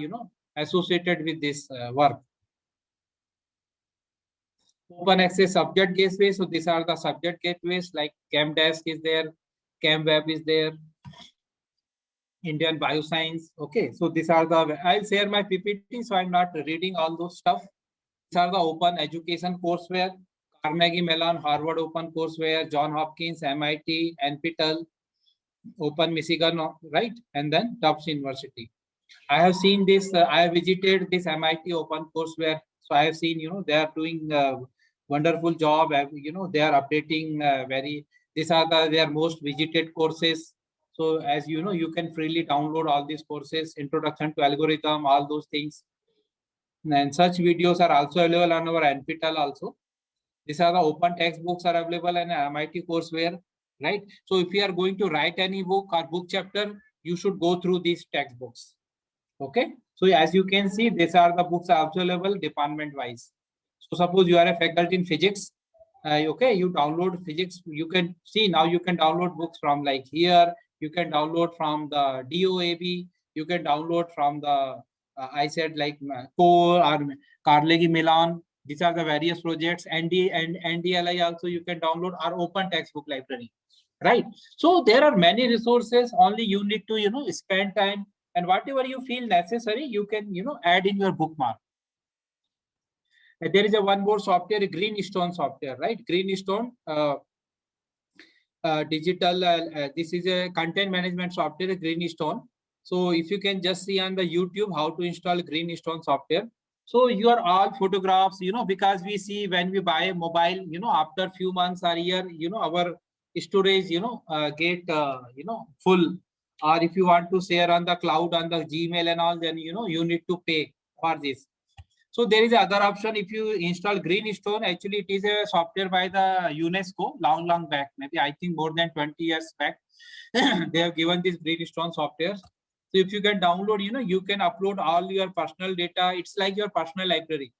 associated with this work. Open access subject gateway. So these are the subject gateways like ChemDesk is there, ChemWeb is there, Indian Bioscience. Okay, so these are the, I'll share my PPT, so I'm not reading all those stuff. These are the open education courseware, Carnegie Mellon, Harvard Open Courseware, John Hopkins, MIT, NPTEL, Open Michigan, right? And then Tufts University. I have seen this, I have visited this MIT Open Courseware. So I have seen, they are doing wonderful job. They are updating these are their most visited courses. So as you know, you can freely download all these courses, introduction to algorithm, all those things. And such videos are also available on our NPTEL also. These are the open textbooks are available in MIT courseware, right? So if you are going to write any book or book chapter, you should go through these textbooks. Okay. So as you can see, these are the books are also available department wise. So suppose you are a faculty in physics, okay, you download physics. You can see now you can download books from like here. You can download from the DOAB. You can download from the I said like Core or Carnegie Mellon. These are the various projects. NDLI also you can download our open textbook library, right? So there are many resources. Only you need to spend time, and whatever you feel necessary, you can add in your bookmark. There is one more software, Greenstone software, right? Greenstone digital. This is a content management software, Greenstone. So if you can just see on the YouTube how to install Greenstone software. So your all photographs, because we see when we buy a mobile, after few months or year, our storage, get, full. Or if you want to share on the cloud, on the Gmail and all, then, you need to pay for this. So there is another option. If you install Greenstone, actually it is a software by the UNESCO long back, maybe I think more than 20 years back. They have given this Greenstone software. So if you can download, you can upload all your personal data. It's like your personal library.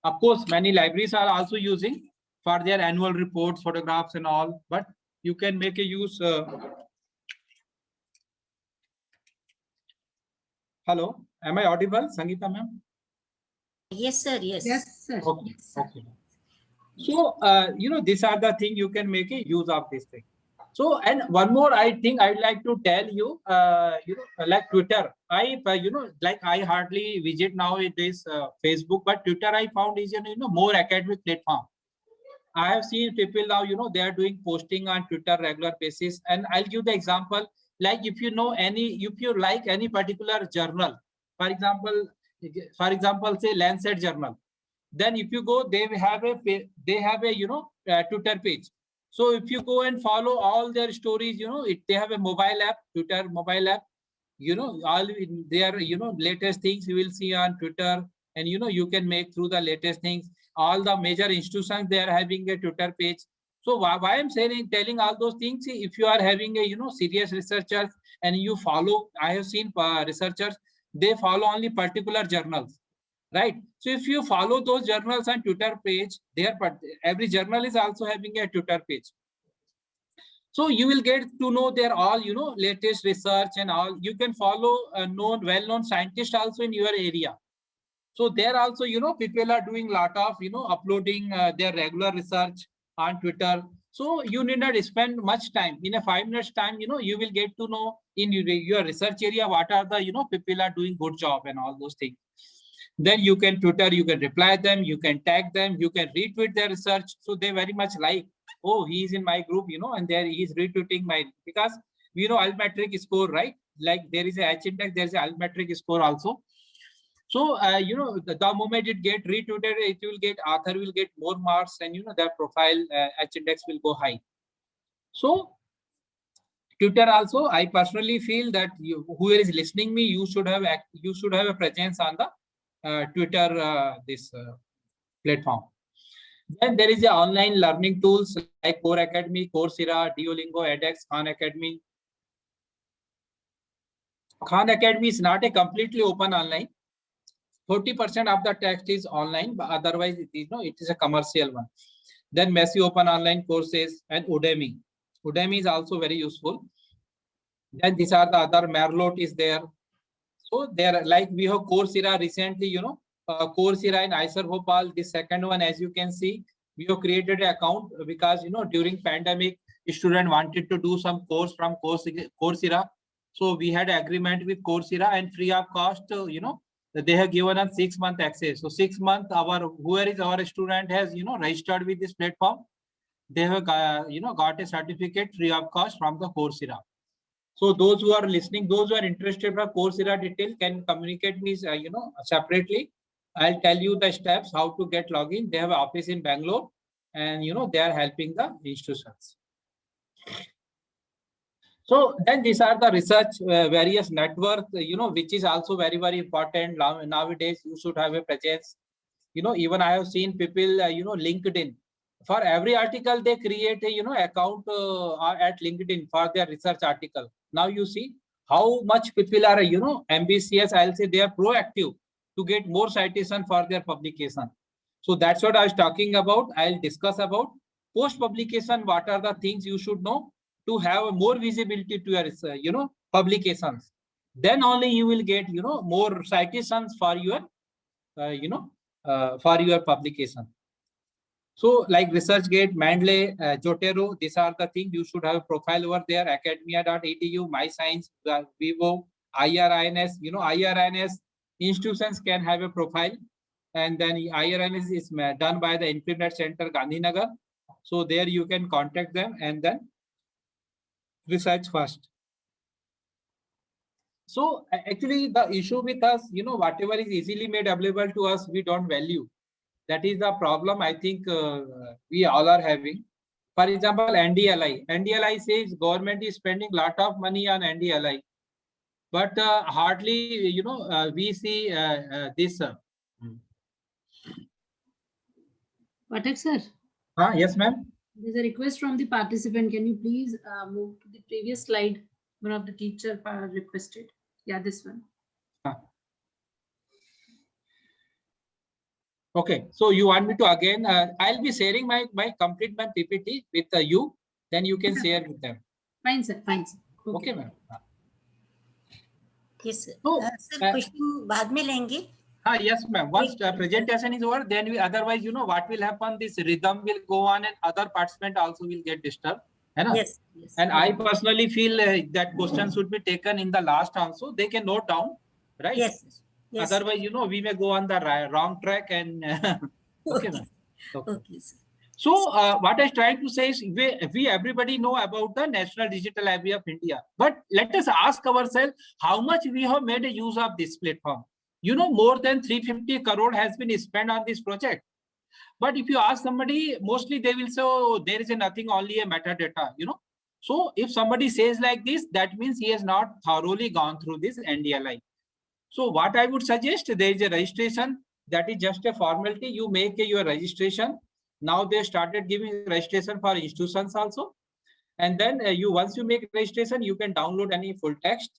Of course, many libraries are also using for their annual reports, photographs and all. But you can make a use. Hello, am I audible, Sangeeta ma'am? Yes, sir. Yes. Yes, sir. Okay, Yes, sir. okay. So, these are the things you can make a use of this thing. So, and one more, I think I'd like to tell you, like Twitter, like I hardly visit now in this Facebook, but Twitter I found is, more academic platform. I have seen people now, they are doing posting on Twitter regular basis. And I'll give the example, like if you like any particular journal, for example, say Lancet journal, then if you go, they have a Twitter page. So if you go and follow all their stories, they have a mobile app, Twitter mobile app, all their latest things you will see on Twitter, and you can make through the latest things. All the major institutions, they are having a Twitter page. So why I'm telling all those things, if you are having a serious researchers and you follow, I have seen researchers, they follow only particular journals, right? So if you follow those journals on Twitter page, every journal is also having a Twitter page. So you will get to know their all, latest research and all. You can follow well-known scientists also in your area. So there also, people are doing a lot of, uploading their regular research on Twitter. So you need not spend much time. In a 5 minutes time, you will get to know in your research area what are the, people are doing good job and all those things. Then you can Twitter, you can reply them, you can tag them, you can retweet their research. So they very much like, oh, he is in my group, and there he is retweeting because Altmetric score, right? Like there is a H-index, there's a Altmetric score also. So, the moment it get retweeted, it will get, author will get more marks, and, their profile H-index will go high. So, Twitter also, I personally feel that whoever is listening me, you should have a presence on the Twitter, this platform. Then there is the online learning tools like Core Academy, Coursera, Duolingo, edX, Khan Academy. Khan Academy is not a completely open online. 40% of the text is online, but otherwise it is a commercial one. Then Messi Open Online Courses and Udemy. Udemy is also very useful. Then these are the other, Merlot is there. So there, like we have Coursera recently, Coursera in IISER Bhopal. The second one, as you can see, we have created an account because, during pandemic, student wanted to do some course from Coursera. So we had agreement with Coursera and free of cost, they have given us 6 month access. So 6 months, our student has, registered with this platform, they have, got a certificate free of cost from the Coursera. So those who are listening, those who are interested for Coursera detail can communicate me, separately. I'll tell you the steps how to get login. They have an office in Bangalore, and they are helping the institutions. So then these are the research various networks, which is also very, very important. Nowadays, you should have a presence. Even I have seen people, LinkedIn. For every article, they create a, account at LinkedIn for their research article. Now you see how much people are, ambitious. I'll say they are proactive to get more citation for their publication. So that's what I was talking about. I'll discuss about post-publication. What are the things you should know to have more visibility to your, publications? Then only you will get, more citations for your, for your publication. So like ResearchGate, Mendeley, Zotero, these are the things you should have a profile over there. Academia.edu, MyScience, Vivo, IRINS. IRINS institutions can have a profile, and then IRINS is done by the Infinet Center, Gandhinagar. So there you can contact them and then research first. So actually the issue with us, whatever is easily made available to us, we don't value. That is the problem I think we all are having. For example, NDLI. NDLI says government is spending a lot of money on NDLI, but hardly, we see this. Pathak sir. Yes, ma'am. There's a request from the participant. Can you please move to the previous slide? One of the teacher requested. Yeah, this one. Okay, so you want me to again, I'll be sharing my complete PPT with you. then you can share with them. Fine, sir. Fine, sir. Okay, ma'am. Yes, sir. So, Sir, question बाद में लेंगे. Yes, ma'am. Once presentation is over, then we otherwise, you know, what will happen? This rhythm will go on, and other participants also will get disturbed. Yes. And I personally feel that questions should be taken in the last also. They can note down, right? Yes. Otherwise, you know, we may go on the wrong track and okay, ma'am. Okay, sir. So what I was trying to say is we everybody know about the National Digital Library of India, but let us ask ourselves how much we have made a use of this platform. You know, more than 350 crore has been spent on this project. But if you ask somebody, mostly they will say, oh, there is nothing, only a metadata, you know. So if somebody says like this, that means he has not thoroughly gone through this NDLI. So what I would suggest, there is a registration, that is just a formality. You make your registration. Now they started giving registration for institutions also. And then once you make registration, you can download any full text.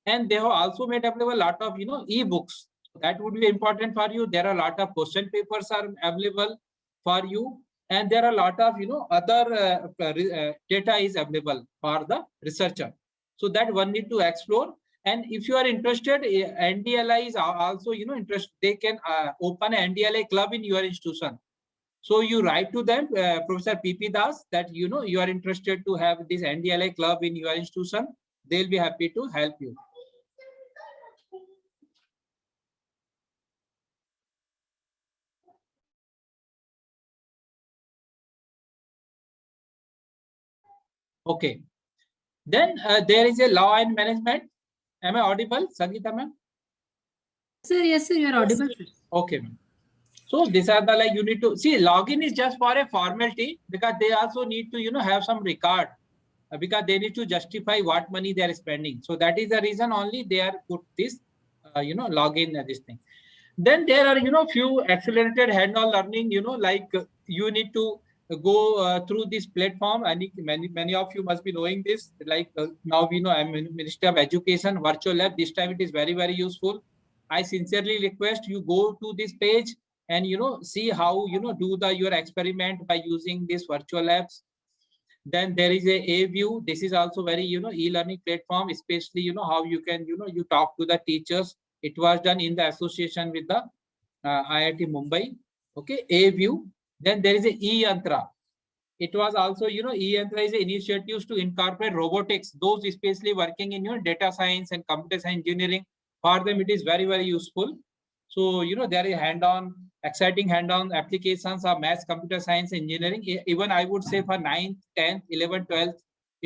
And they have also made available a lot of, you know, e-books. That would be important for you. There are a lot of question papers are available for you. And there are a lot of, you know, other data is available for the researcher. So that one need to explore. And if you are interested, NDLI is also, you know, interested. They can open an NDLI club in your institution. So you write to them, Professor P.P. Das, that, you know, you are interested to have this NDLI club in your institution. They'll be happy to help you. Okay. Then there is a law and management. Am I audible, Sangeeta ma'am? Sir, yes, sir, you are audible. Okay, ma'am. So these are the, like, you need to see, login is just for a formality, because they also need to, you know, have some record, because they need to justify what money they are spending. So that is the reason only they are put this, you know, login this thing. Then there are, you know, few accelerated hands-on learning, you know, like you need to go through this platform. I think many of you must be knowing this. Like now we know I'm Ministry of Education virtual lab. This time it is very, very useful. I sincerely request you go to this page and, you know, see how, you know, do your experiment by using this virtual labs. Then there is a view. This is also very, you know, e-learning platform, especially, you know, how you can, you know, you talk to the teachers. It was done in the association with the IIT Mumbai. Okay, a view. Then there is a e-yantra. It was also, you know, e-yantra is initiatives to incorporate robotics, those especially working in, you know, data science and computer science engineering. For them, it is very, very useful. So, you know, there is exciting hand-on applications of maths, computer science, engineering. Even I would say for 9th, 10th, 11th, 12th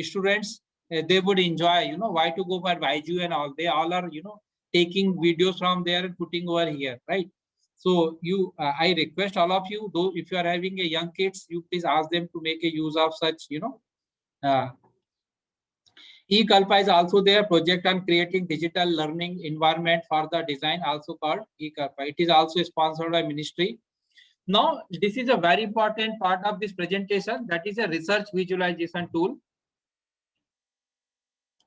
students, they would enjoy, you know, why to go for Byju and all. They all are, you know, taking videos from there and putting over here, right? So I request all of you, though, if you are having a young kids, you please ask them to make a use of such, you know, eKalpa is also there, project on creating digital learning environment for the design, also called eKalpa. It is also sponsored by ministry. Now, this is a very important part of this presentation. That is a research visualization tool.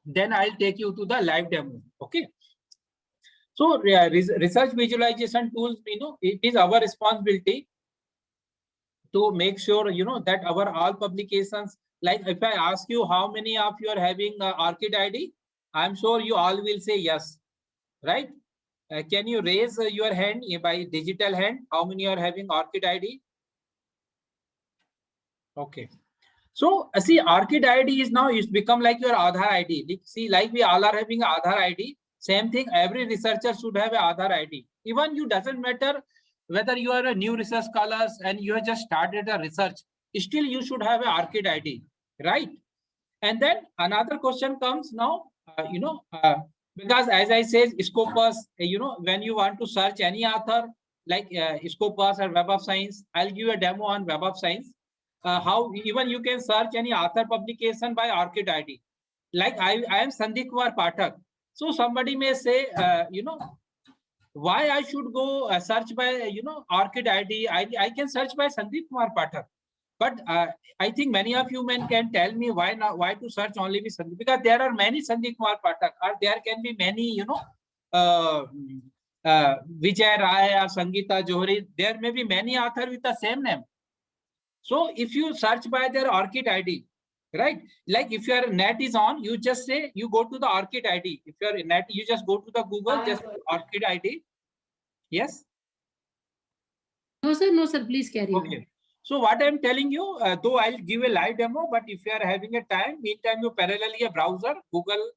Then I'll take you to the live demo. Okay. So research visualization tools, you know, it is our responsibility to make sure, you know, that our all publications, like if I ask you how many of you are having ORCID ID, I'm sure you all will say yes, right? Can you raise your hand by digital hand? How many are having ORCID ID? Okay. So see, ORCID ID is now, it's become like your Aadhaar ID. See, like we all are having Aadhaar ID. Same thing, every researcher should have an Aadhaar ID. Even you, doesn't matter whether you are a new research scholars and you have just started a research, still you should have an ORCID ID, right? And then another question comes now, you know, because as I said, Scopus, you know, when you want to search any author like Scopus or Web of Science, I'll give a demo on Web of Science. How even you can search any author publication by ORCID ID. Like I am Sandeep Kumar Pathak. So somebody may say, you know, why I should go search by, you know, ORCID ID? I can search by Sandeep Kumar Pathak. But I think many of you men can tell me why not, why to search only with Sandeep? Because there are many Sandeep Kumar Pathak, or there can be many, you know, Vijay Rai or Sangeeta Johri. There may be many authors with the same name. So if you search by their ORCID ID, right? Like if your net is on, you just say, you go to the ORCID ID. If your net, you just go to the Google, just ORCID ID. Yes. No, sir, please carry on. Okay. So what I'm telling you, though I'll give a live demo, but if you are having a time, meantime you parallelly a browser, Google,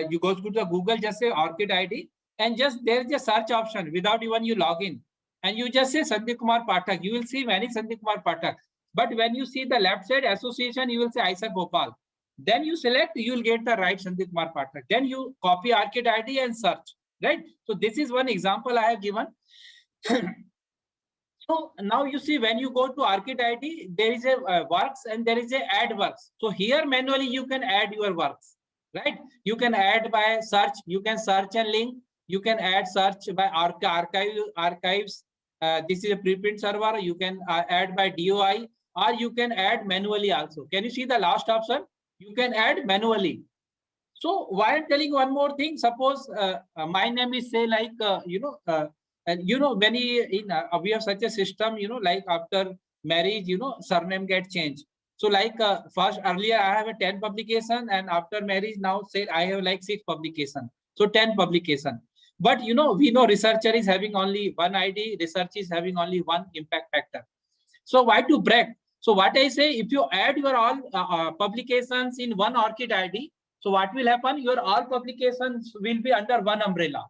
you go to the Google, just say ORCID ID, and just there's a search option without even you log in. And you just say Sandeep Kumar Pathak. You will see many Sandeep Kumar Pathak. But when you see the left side association, you will say IISER Bhopal. Then you select, you will get the right Sandeep Kumar Pathak. Then you copy ORCID ID and search, right? So this is one example I have given. So now you see, when you go to ORCID ID, there is a works and there is a add works. So here manually you can add your works, right? You can add by search. You can search and link. You can add search by archives. This is a preprint server. You can add by DOI, or you can add manually also. Can you see the last option? You can add manually. So why I'm telling one more thing, suppose my name is say like, and many in we have such a system, like after marriage, surname get changed. So like first earlier I have a 10 publication, and after marriage now say I have like 6 publication. So 10 publication. But we know researcher is having only one ID, research is having only one impact factor. So why to break? So what I say, if you add your all publications in one ORCID ID, so what will happen? Your all publications will be under one umbrella,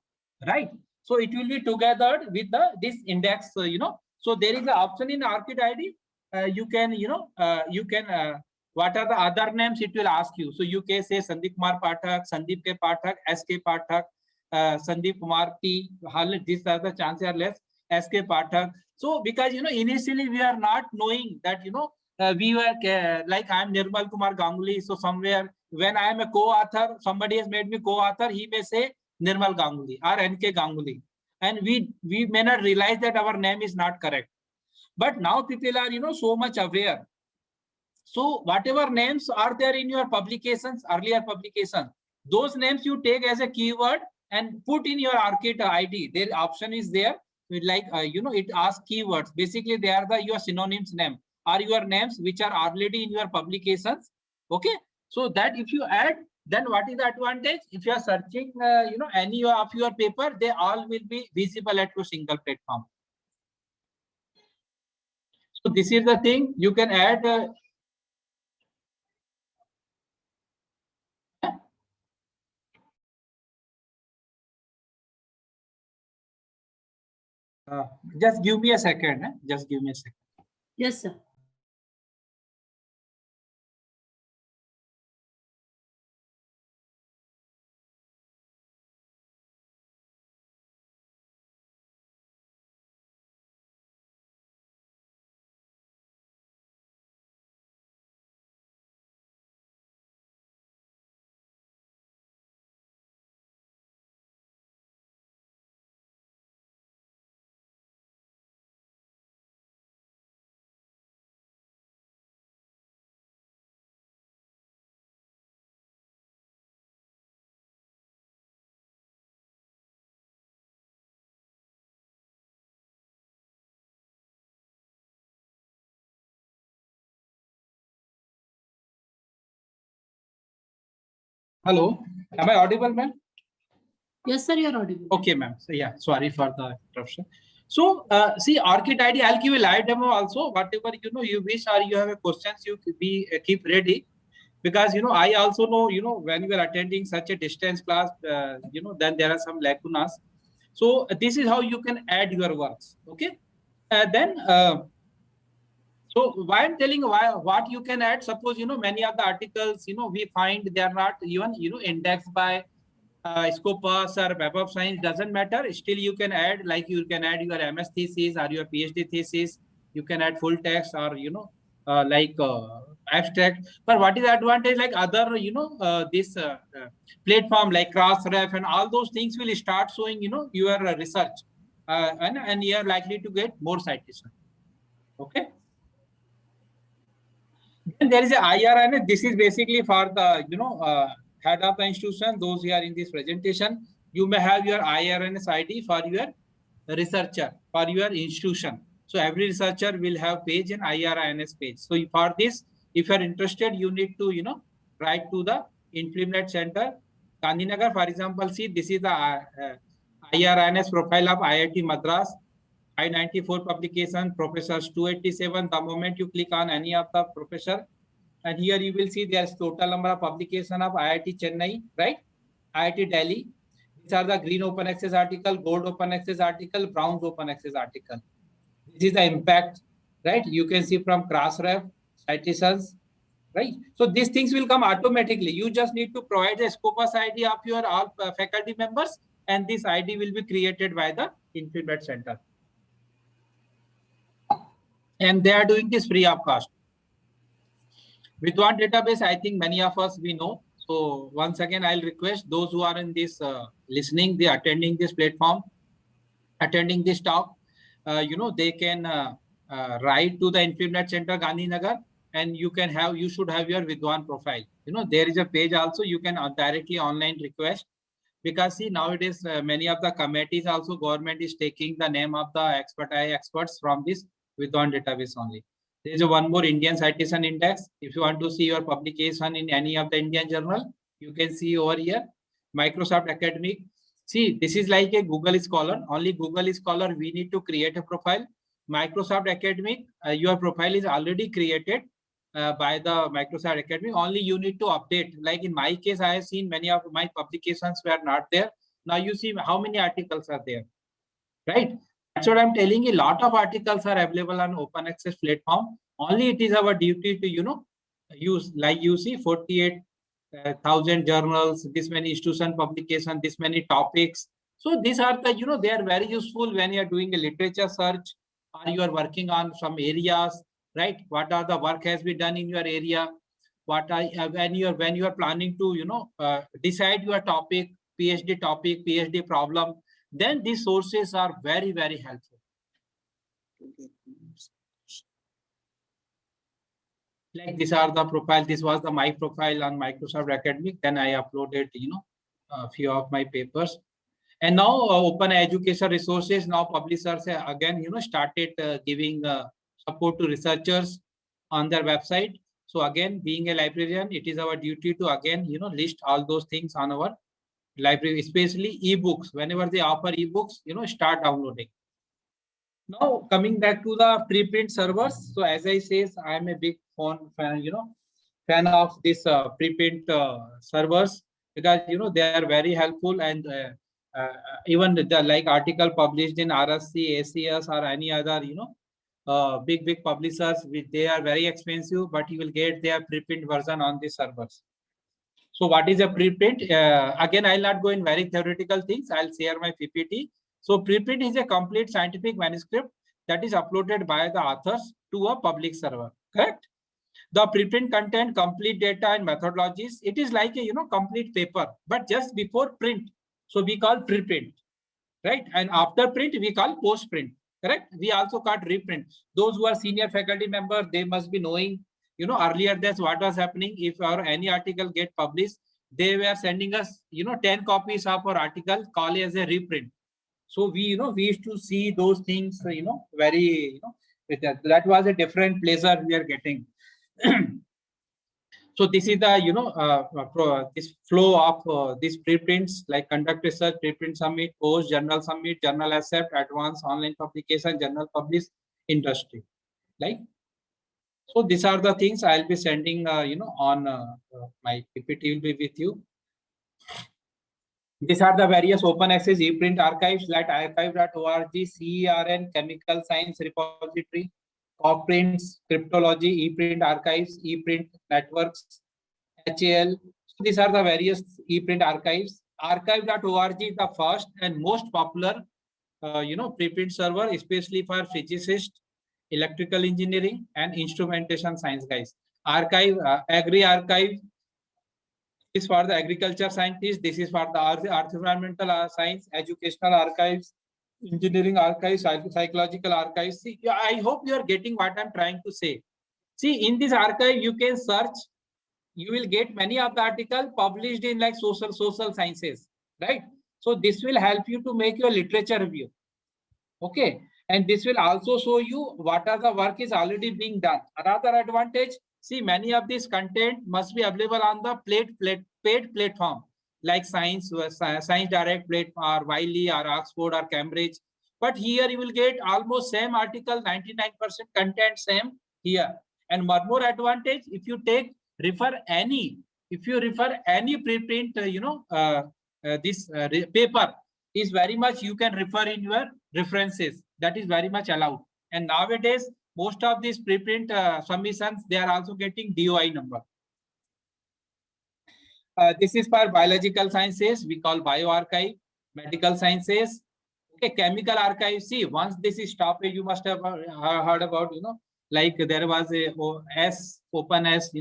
right? So it will be together with this index, So there is an option in ORCID ID. You can, what are the other names? It will ask you. So you can say Sandeep Kumar Pathak, Sandeep K Pathak, SK Pathak, Sandeep Kumar P. These are the chances are less. SK Pathak. So because initially we are not knowing that we were like I'm Nirmal Kumar Ganguly. So somewhere when I am a co-author, somebody has made me co-author. He may say Nirmal Ganguly or NK Ganguly, and we may not realize that our name is not correct. But now people are so much aware. So whatever names are there in your publications, earlier publication, those names you take as a keyword and put in your ORCID ID. Their option is there. Like it asks keywords. Basically, they are your synonyms name, or your names which are already in your publications. Okay, so that if you add, then what is the advantage? If you are searching, any of your paper, they all will be visible at your single platform. So this is the thing you can add. Just give me a second. Just give me a second. Yes, sir. Hello, am I audible, ma'am? Yes, sir, you're audible. Okay, ma'am. So yeah, sorry for the interruption. So see, ORCID ID, I'll give a live demo also. Whatever you wish, or you have a questions, you keep ready, because I also know when you are attending such a distance class, then there are some lacunas. So this is how you can add your works. Okay, then. So why I'm telling what you can add, suppose many of the articles we find they are not even indexed by Scopus or Web of Science, doesn't matter. Still you can add, like you can add your MS thesis or your PhD thesis. You can add full text or abstract. But what is the advantage? Like other this platform like Crossref and all those things will start showing your research, and you are likely to get more citation. Okay. Then there is a IRN. This is basically for the head of the institution. Those who are in this presentation, you may have your IRNS ID for your researcher, for your institution. So every researcher will have page and IRNS page. So for this, If you are interested, you need to, write to the InfluMed Center, Gandhinagar. For example, see, this is the IRNS profile of IIT Madras, 594 publication, professors 287. The moment you click on any of the professor, and here you will see there's total number of publication of IIT Chennai, right? IIT Delhi. These are the green open access article, gold open access article, bronze open access article. This is the impact, right? You can see from Crossref, citations, right? So these things will come automatically. You just need to provide a Scopus ID of your all faculty members, and this ID will be created by the InfluMed Center. And they are doing this free of cost. Vidwan database, I think many of us we know. So once again, I'll request those who are in this listening, they attending this platform, attending this talk, they can write to the InfluMed Center, Gandhinagar, and you should have your Vidwan profile. There is a page also, you can directly online request, because see, nowadays many of the committees also government is taking the name of the experts from this Vidwan database only. There is one more Indian Citation Index. If you want to see your publication in any of the Indian journal, you can see over here. Microsoft Academic. See, this is like a Google Scholar. Only Google Scholar, we need to create a profile. Microsoft Academic, your profile is already created by the Microsoft Academic. Only you need to update. Like in my case, I have seen many of my publications were not there. Now you see how many articles are there, right? That's what I'm telling you. A lot of articles are available on open access platform. Only it is our duty to, use, like you see 48,000 journals, this many institution publication, this many topics. So these are the, they are very useful when you are doing a literature search or you are working on some areas, right? What are the work has been done in your area? When you are planning to, decide your topic, PhD problem, then these sources are very, very helpful. Like these are the profile. This was my profile on Microsoft Academic. Then I uploaded, a few of my papers. And now open education resources. Now publishers again, started giving support to researchers on their website. So again, being a librarian, it is our duty to again, list all those things on our library, especially ebooks. Whenever they offer ebooks, start downloading. Now coming back to the preprint servers. So as I says, I am a big fan of this preprint servers, because they are very helpful, and even the like article published in RSC, ACS, or any other big publishers, they are very expensive, but you will get their preprint version on the servers. So what is a preprint? Again, I'll not go in very theoretical things. I'll share my PPT. So preprint is a complete scientific manuscript that is uploaded by the authors to a public server, correct? The preprint contain complete data and methodologies. It is like a complete paper, but just before print. So we call preprint, right? And after print, we call post print, correct? We also call reprint. Those who are senior faculty member, they must be knowing, earlier that's what was happening. If any article get published, they were sending us, 10 copies of our article called as a reprint. So we, we used to see those things, very, that was a different pleasure we are getting. So this is the, this flow of these preprints, like conduct research, preprint submit, post, journal submit, journal accept, advance, online publication, journal publish, industry, like. So these are the things I'll be sending, on my PPT will be with you. These are the various open access ePrint archives, like archive.org, CERN, Chemical Science Repository, COPPRINTS, Cryptology, ePrint archives, ePrint networks, HAL. So these are the various ePrint archives. Archive.org is the first and most popular, preprint server, especially for physicists, electrical engineering, and instrumentation science guys. Archive, Agri Archive is for the agriculture scientists. This is for the earth environmental science, educational archives, engineering archives, psychological archives. See, I hope you are getting what I'm trying to say. See, in this archive, you can search. You will get many of the articles published in like social sciences, right? So this will help you to make your literature review. Okay. And this will also show you what are the work is already being done. Another advantage, See, many of this content must be available on the paid platform like Science Direct platform, or Wiley, or Oxford, or Cambridge. But here you will get almost same article, 99% content same here. And one more advantage, if you refer any preprint, this paper is very much you can refer in your references. That is very much allowed. And nowadays, most of these preprint submissions, they are also getting DOI number. This is for biological sciences, we call bioarchive, medical sciences, okay, chemical archive. See, once this is stopped, you must have heard about, like there was a open S,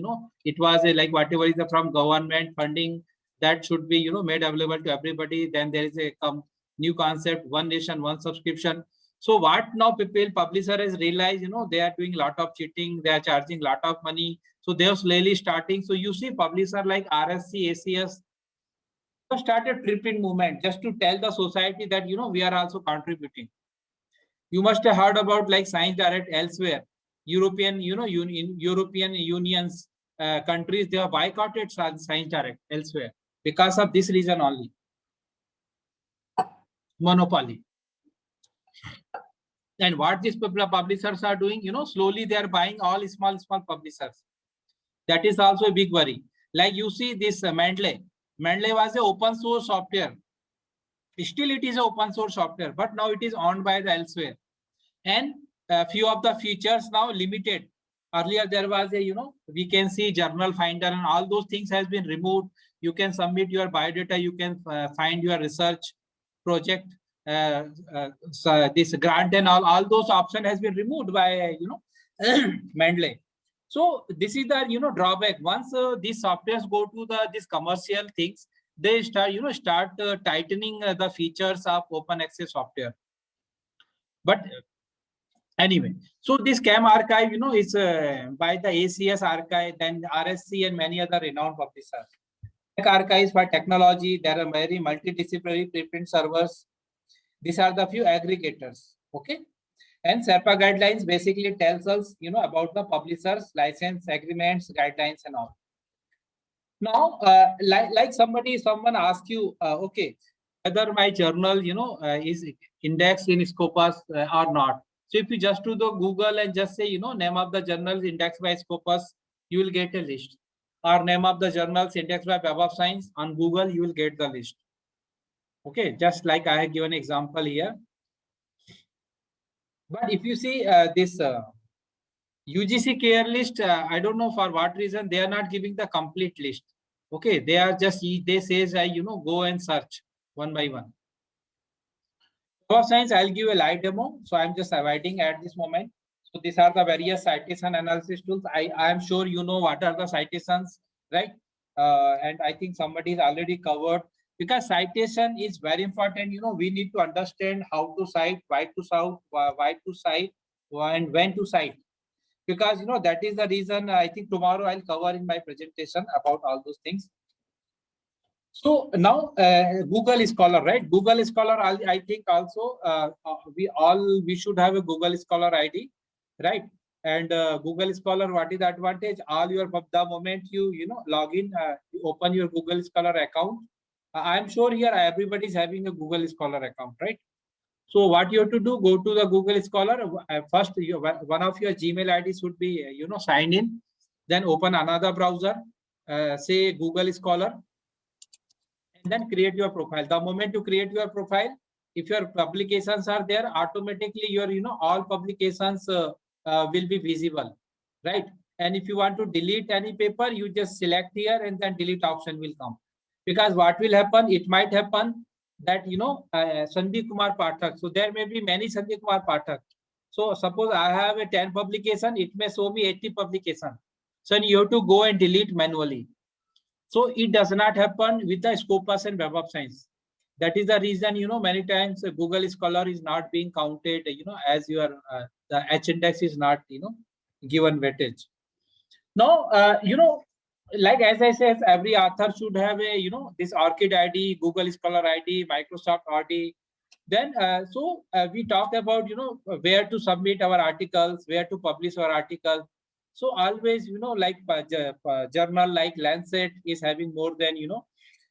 it was a, like whatever is from government funding that should be, made available to everybody. Then there is a new concept, one nation, one subscription. So what now people, publisher has realized, they are doing a lot of cheating, they are charging a lot of money. So they are slowly starting. So you see publisher like RSC, ACS, started preprint movement just to tell the society that, we are also contributing. You must have heard about like Science Direct elsewhere. European, European Union's countries, they have boycotted Science Direct elsewhere because of this reason only. Monopoly. And what these publishers are doing, slowly they are buying all small publishers. That is also a big worry. Like you see this Mendeley. Mendeley was an open source software. Still it is an open source software, but now it is owned by the elsewhere. And a few of the features now limited. Earlier there was a, we can see journal finder and all those things has been removed. You can submit your biodata, you can find your research project, so this grant and all those options has been removed by, Mendeley. So this is the, drawback. Once these softwares go to these commercial things, they start, tightening the features of open access software. But anyway, so this CAM archive, is by the ACS archive, then RSC and many other renowned publishers. Tech archives for technology, there are very multidisciplinary preprint servers. These are the few aggregators, okay? And SERPA guidelines basically tells us, about the publishers, license agreements, guidelines and all. Now, like someone asked you, okay, whether my journal, is indexed in Scopus or not. So if you just do the Google and just say, name of the journals indexed by Scopus, you will get a list. Or name of the journals indexed by Web of Science on Google, you will get the list. Okay, just like I have given an example here. But if you see this UGC care list, I don't know for what reason they are not giving the complete list. Okay, they are just, they says, go and search one by one. For science, I'll give a live demo. So I'm just avoiding at this moment. So these are the various citation analysis tools. I am sure you know what are the citations, right? And I think somebody is already covered, because citation is very important. We need to understand how to cite, why to cite, and when to cite. Because, that is the reason I think tomorrow I'll cover in my presentation about all those things. So now Google Scholar, right? Google Scholar, I think also we should have a Google Scholar ID, right? And Google Scholar, what is the advantage? All your, the moment you log in, you open your Google Scholar account. I'm sure here everybody is having a Google Scholar account, right? So what you have to do, go to the Google Scholar. First, one of your Gmail ID should be, signed in. Then open another browser, say Google Scholar, and then create your profile. The moment you create your profile, if your publications are there, automatically your, all publications will be visible, right? And if you want to delete any paper, you just select here and then delete option will come. Because what will happen, it might happen that, Sandeep Kumar Pathak. So there may be many Sandeep Kumar Pathak. So suppose I have a 10 publication, it may show me 80 publication. So you have to go and delete manually. So it does not happen with the Scopus and Web of Science. That is the reason, many times Google Scholar is not being counted, as your the H index is not, given weightage. Now, like as I said, every author should have a, this ORCID ID, Google Scholar ID, Microsoft ID. Then, we talk about, where to submit our articles, where to publish our article. So always, like journal like Lancet is having more than,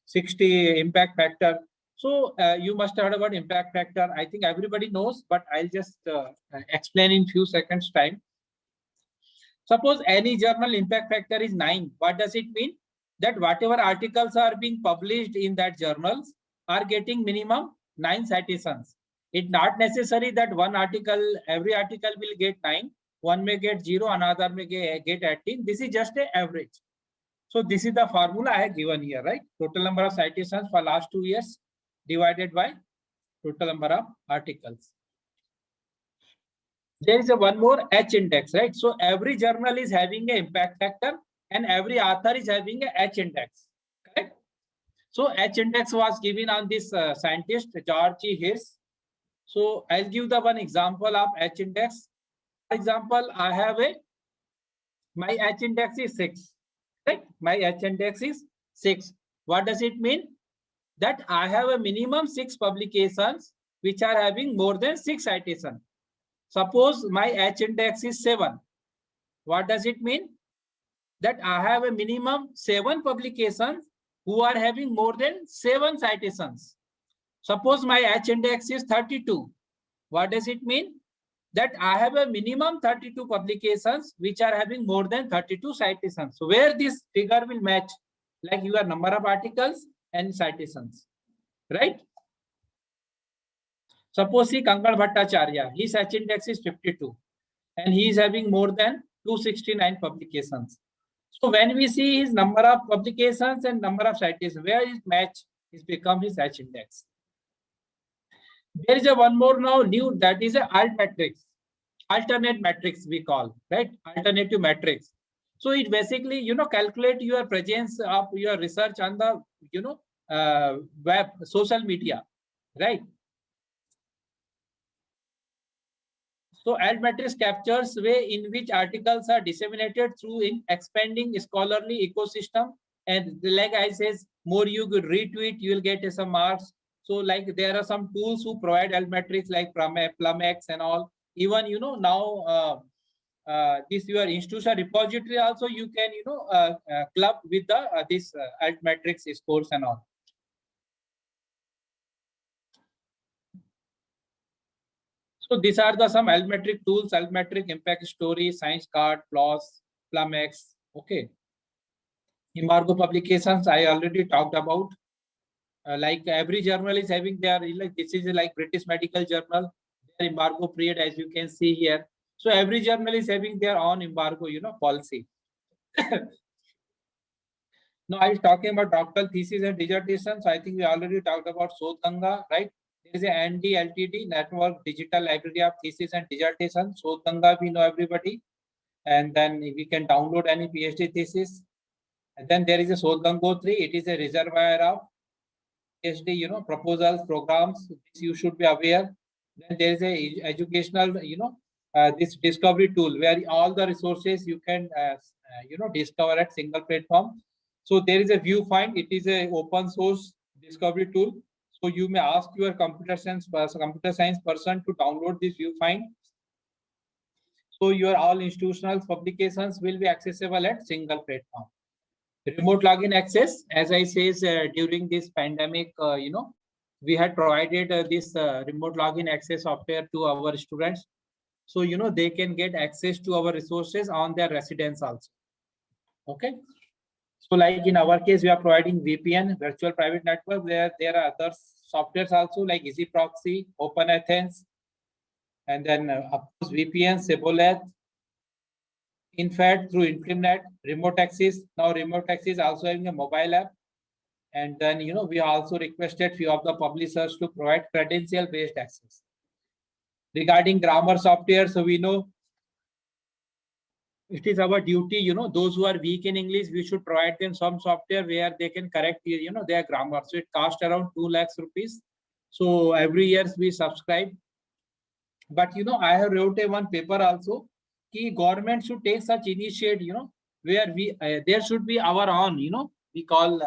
60 impact factor. So you must have heard about impact factor. I think everybody knows, but I'll just explain in few seconds time. Suppose any journal impact factor is 9. What does it mean? That whatever articles are being published in that journals are getting minimum 9 citations. It's not necessary that every article will get 9. One may get 0, another may get 18. This is just an average. So this is the formula I have given here, right? Total number of citations for last 2 years divided by total number of articles. There is one more H index, right? So every journal is having an impact factor and every author is having a H index, correct? So H index was given on this scientist, George Hirsch. So I'll give the one example of H index. For example, I have my H index is 6, right? My H index is 6. What does it mean? That I have a minimum 6 publications which are having more than 6 citations. Suppose my H index is 7. What does it mean? That I have a minimum 7 publications who are having more than 7 citations. Suppose my H index is 32. What does it mean? That I have a minimum 32 publications which are having more than 32 citations. So where this figure will match, like your number of articles and citations, right? Suppose see Kangal Bhattacharya, his H index is 52 and he is having more than 269 publications. So when we see his number of publications and number of citations, where it match is become his H index. There is a one more now new, that is a alt matrix, alternate matrix we call, right? Alternative matrix. So it basically, calculate your presence of your research on the, web, social media, right? So alt matrix captures way in which articles are disseminated through in expanding scholarly ecosystem. And like I says, more you could retweet, you will get some marks. So like there are some tools who provide alt matrix like Plumex and all. Even, now this your institutional repository also you can, club with the this alt matrix scores and all. So these are the some Altmetric tools, Altmetric Impact Story, Science Card, PLOS, Plumex. Okay. Embargo publications I already talked about. Like every journal is having their, like this is like British Medical Journal, their embargo period as you can see here. So every journal is having their own embargo, policy. Now I was talking about doctoral thesis and dissertation. So I think we already talked about Sodhganga, right? There is a ND LTD Network Digital Library of Thesis and Dissertation. Sodhganga we know everybody, and then we can download any PhD thesis. And then there is a Sodhgango 3. It is a reservoir of PhD, proposals, programs. This you should be aware. Then there is a educational, this discovery tool where all the resources you can, discover at single platform. So there is a Viewfind. It is a open source discovery tool. So you may ask your computer science person to download this Viewfind. So your all institutional publications will be accessible at single platform. Remote login access, as I says, during this pandemic, we had provided this remote login access software to our students. So, they can get access to our resources on their residence also. Okay. So like in our case, we are providing VPN, virtual private network, where there are other softwares also like EasyProxy, OpenAthens, and then of course VPN, Shibboleth, InFAT through Infininet, Remote Access. Now Remote Access also having a mobile app. And then, we also requested few of the publishers to provide credential-based access. Regarding grammar software, so we know it is our duty, those who are weak in English, we should provide them some software where they can correct, their grammar. So it costs around 2 lakhs rupees. So every year we subscribe. But, I have wrote one paper also. Ki government should take such initiative, where we there should be our own, we call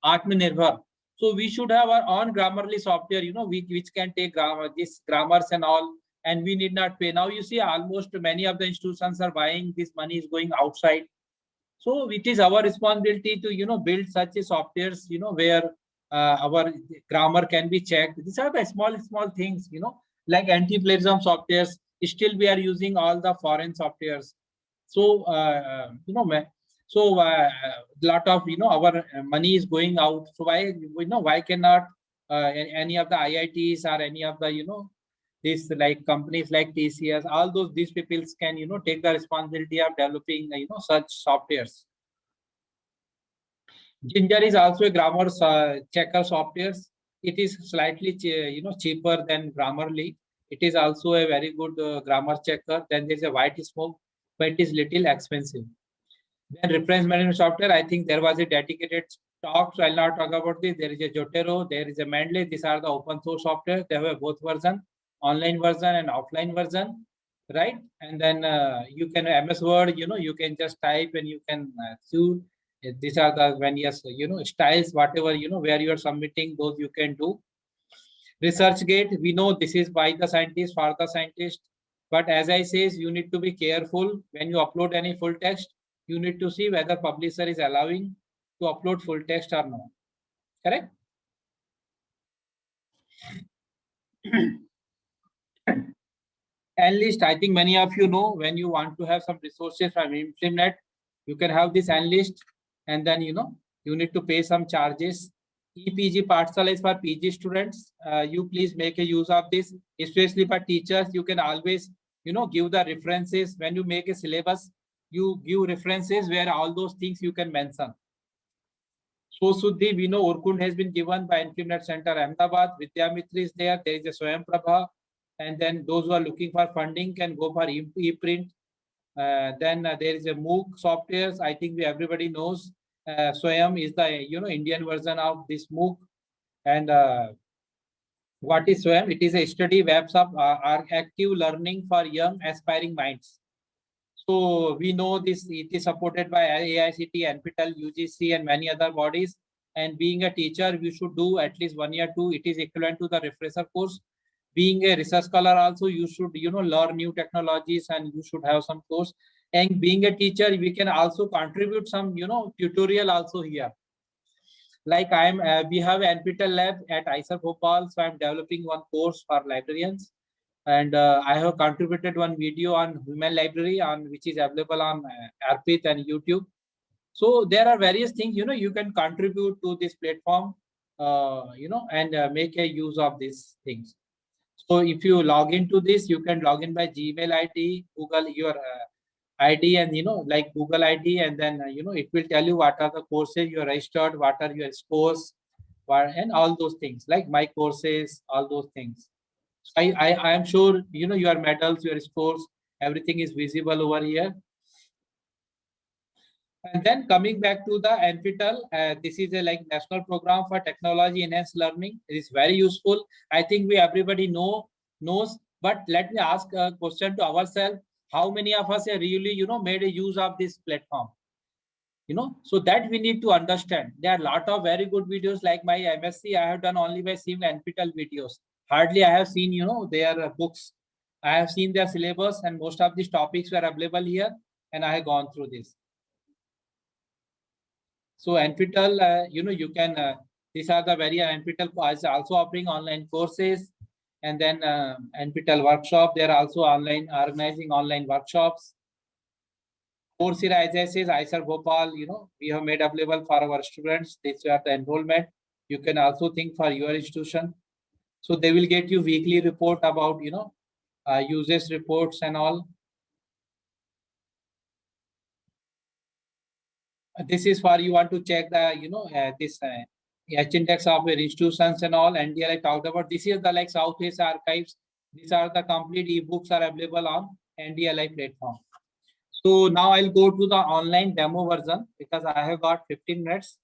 Atmanirbhar. So we should have our own Grammarly software, which can take grammars and all, and we need not pay. Now you see almost many of the institutions are buying, this money is going outside. So it is our responsibility to, build such a softwares, where our grammar can be checked. These are the small things, like anti-plagiarism softwares. Still we are using all the foreign softwares. So, lot of, our money is going out. So why cannot any of the IITs or any of the, these like companies like TCS, all these people can, take the responsibility of developing, such softwares. Ginger is also a grammar checker software. It is slightly, cheaper than Grammarly. It is also a very good grammar checker. Then there is a White Smoke, but it is little expensive. Then reference management software, I think there was a dedicated talk, so I'll not talk about this. There is a Jotero, there is a Mendeley. These are the open source software. They have both version, online version and offline version, right? And then you can MS Word, you can just type and you can choose. These are the various, styles, whatever, where you are submitting, those you can do. ResearchGate, we know this is by the scientist, for the scientist. But as I says, you need to be careful when you upload any full text. You need to see whether publisher is allowing to upload full text or not. Correct? Analyst, I think many of you know, when you want to have some resources from InfluMnet, you can have this analyst, and then you need to pay some charges. EPG Pathshala is for PG students. You please make a use of this, especially for teachers. You can always give the references when you make a syllabus. You give references where all those things you can mention. So Suddhi, we know Urkund has been given by InfluMnet Center Ahmedabad. Vidyamitri is there. There is a Swayam Prabha, and then those who are looking for funding can go for ePrint. Then there is a MOOC softwares. I think everybody knows. Swayam is the Indian version of this MOOC. And what is Swayam? It is a study webs of active learning for young aspiring minds. So we know this, it is supported by AICT, NPTEL, UGC, and many other bodies. And being a teacher, we should do at least 1 year, 2. It is equivalent to the refresher course. Being a research scholar also, you should learn new technologies and you should have some course. And being a teacher, we can also contribute some tutorial also here. Like we have NPTEL lab at IISER Bhopal, so I'm developing one course for librarians. And I have contributed one video on human library which is available on Arpit and YouTube. So there are various things you can contribute to this platform, and make a use of these things. So if you log into this, you can log in by Gmail ID, Google your ID, and like Google ID, and then it will tell you what are the courses you are registered, what are your scores, and all those things, like my courses, all those things. I am sure your medals, your scores, everything is visible over here. And then coming back to the NPTEL, this is a national program for technology enhanced learning. It is very useful. I think everybody knows. But let me ask a question to ourselves: how many of us have really made a use of this platform? So that we need to understand. There are a lot of very good videos, like my MSc. I have done only by seeing NPTEL videos. Hardly I have seen their books. I have seen their syllabus, and most of these topics were available here, and I have gone through this. So NPTEL, you can, these are the very NPTEL is also offering online courses, and then NPTEL workshop. They are also organizing online workshops. Coursera, as I said, IISER Bhopal, we have made available for our students. These are the enrollment. You can also think for your institution. So they will get you weekly report about, users reports and all. This is for you want to check the, this H-index of your institutions and all. And I talked about, this is the South Asia archives. These are the complete ebooks are available on NDLI platform. So now I'll go to the online demo version because I have got 15 minutes.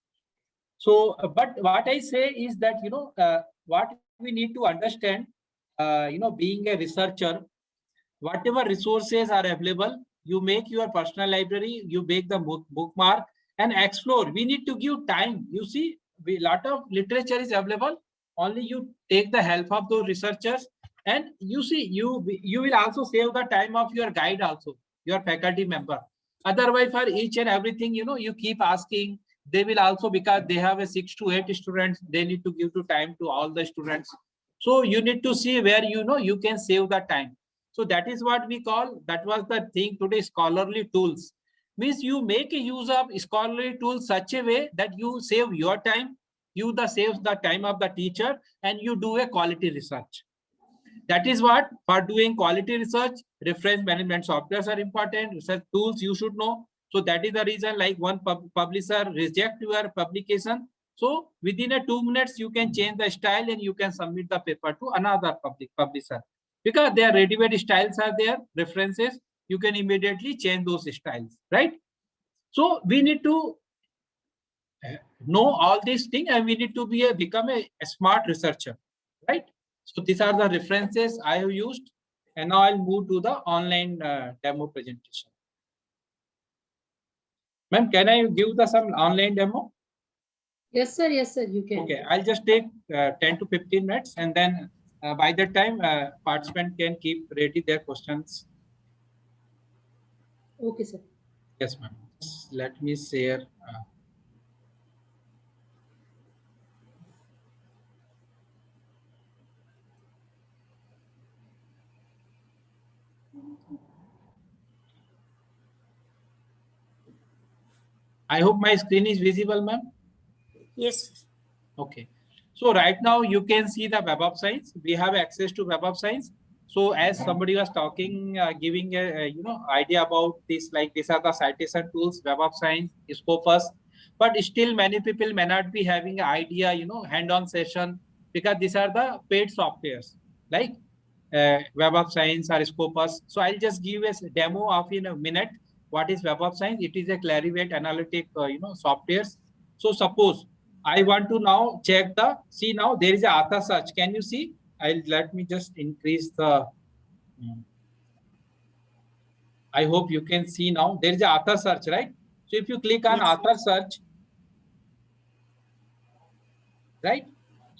So, but what I say is that, what we need to understand, being a researcher, whatever resources are available, you make your personal library, you make the bookmark and explore. We need to give time. You see, a lot of literature is available. Only you take the help of those researchers And you see, you will also save the time of your guide also, your faculty member. Otherwise, for each and everything, you keep asking, they will also, because they have a 6 to 8 students, they need to give to time to all the students. So you need to see where, you can save the time. So that is what we call, that was the thing today, scholarly tools. Means you make a use of scholarly tools such a way that you save your time, you saves the time of the teacher, and you do a quality research. That is what, for doing quality research, reference management softwares are important, research tools you should know. So that is the reason, like one publisher reject your publication. So within a 2 minutes, you can change the style and you can submit the paper to another publisher. Because their ready-made styles are there, references, you can immediately change those styles, right? So we need to know all these things, and we need to become a smart researcher, right? So these are the references I have used, and now I'll move to the online demo presentation. Ma'am, can I give some online demo? Yes, sir. Yes, sir. You can. Okay, I'll just take 10 to 15 minutes, and then by that time, participant can keep ready their questions. Okay, sir. Yes, ma'am. Let me share. I hope my screen is visible, ma'am. Yes. Okay. So right now you can see the Web of Science. We have access to Web of Science. So as somebody was talking, giving a idea about this, like these are the citation tools, Web of Science, Scopus, but still many people may not be having an idea, hand-on session, because these are the paid softwares like Web of Science or Scopus. So I'll just give a demo of in a minute. What is Web of Science? It is a Clarivate analytic, softwares. So suppose I want to now check see now there is a author search. Can you see? Let me just increase the. I hope you can see now. There is a author search, right? So if you click on Yes. author search, right?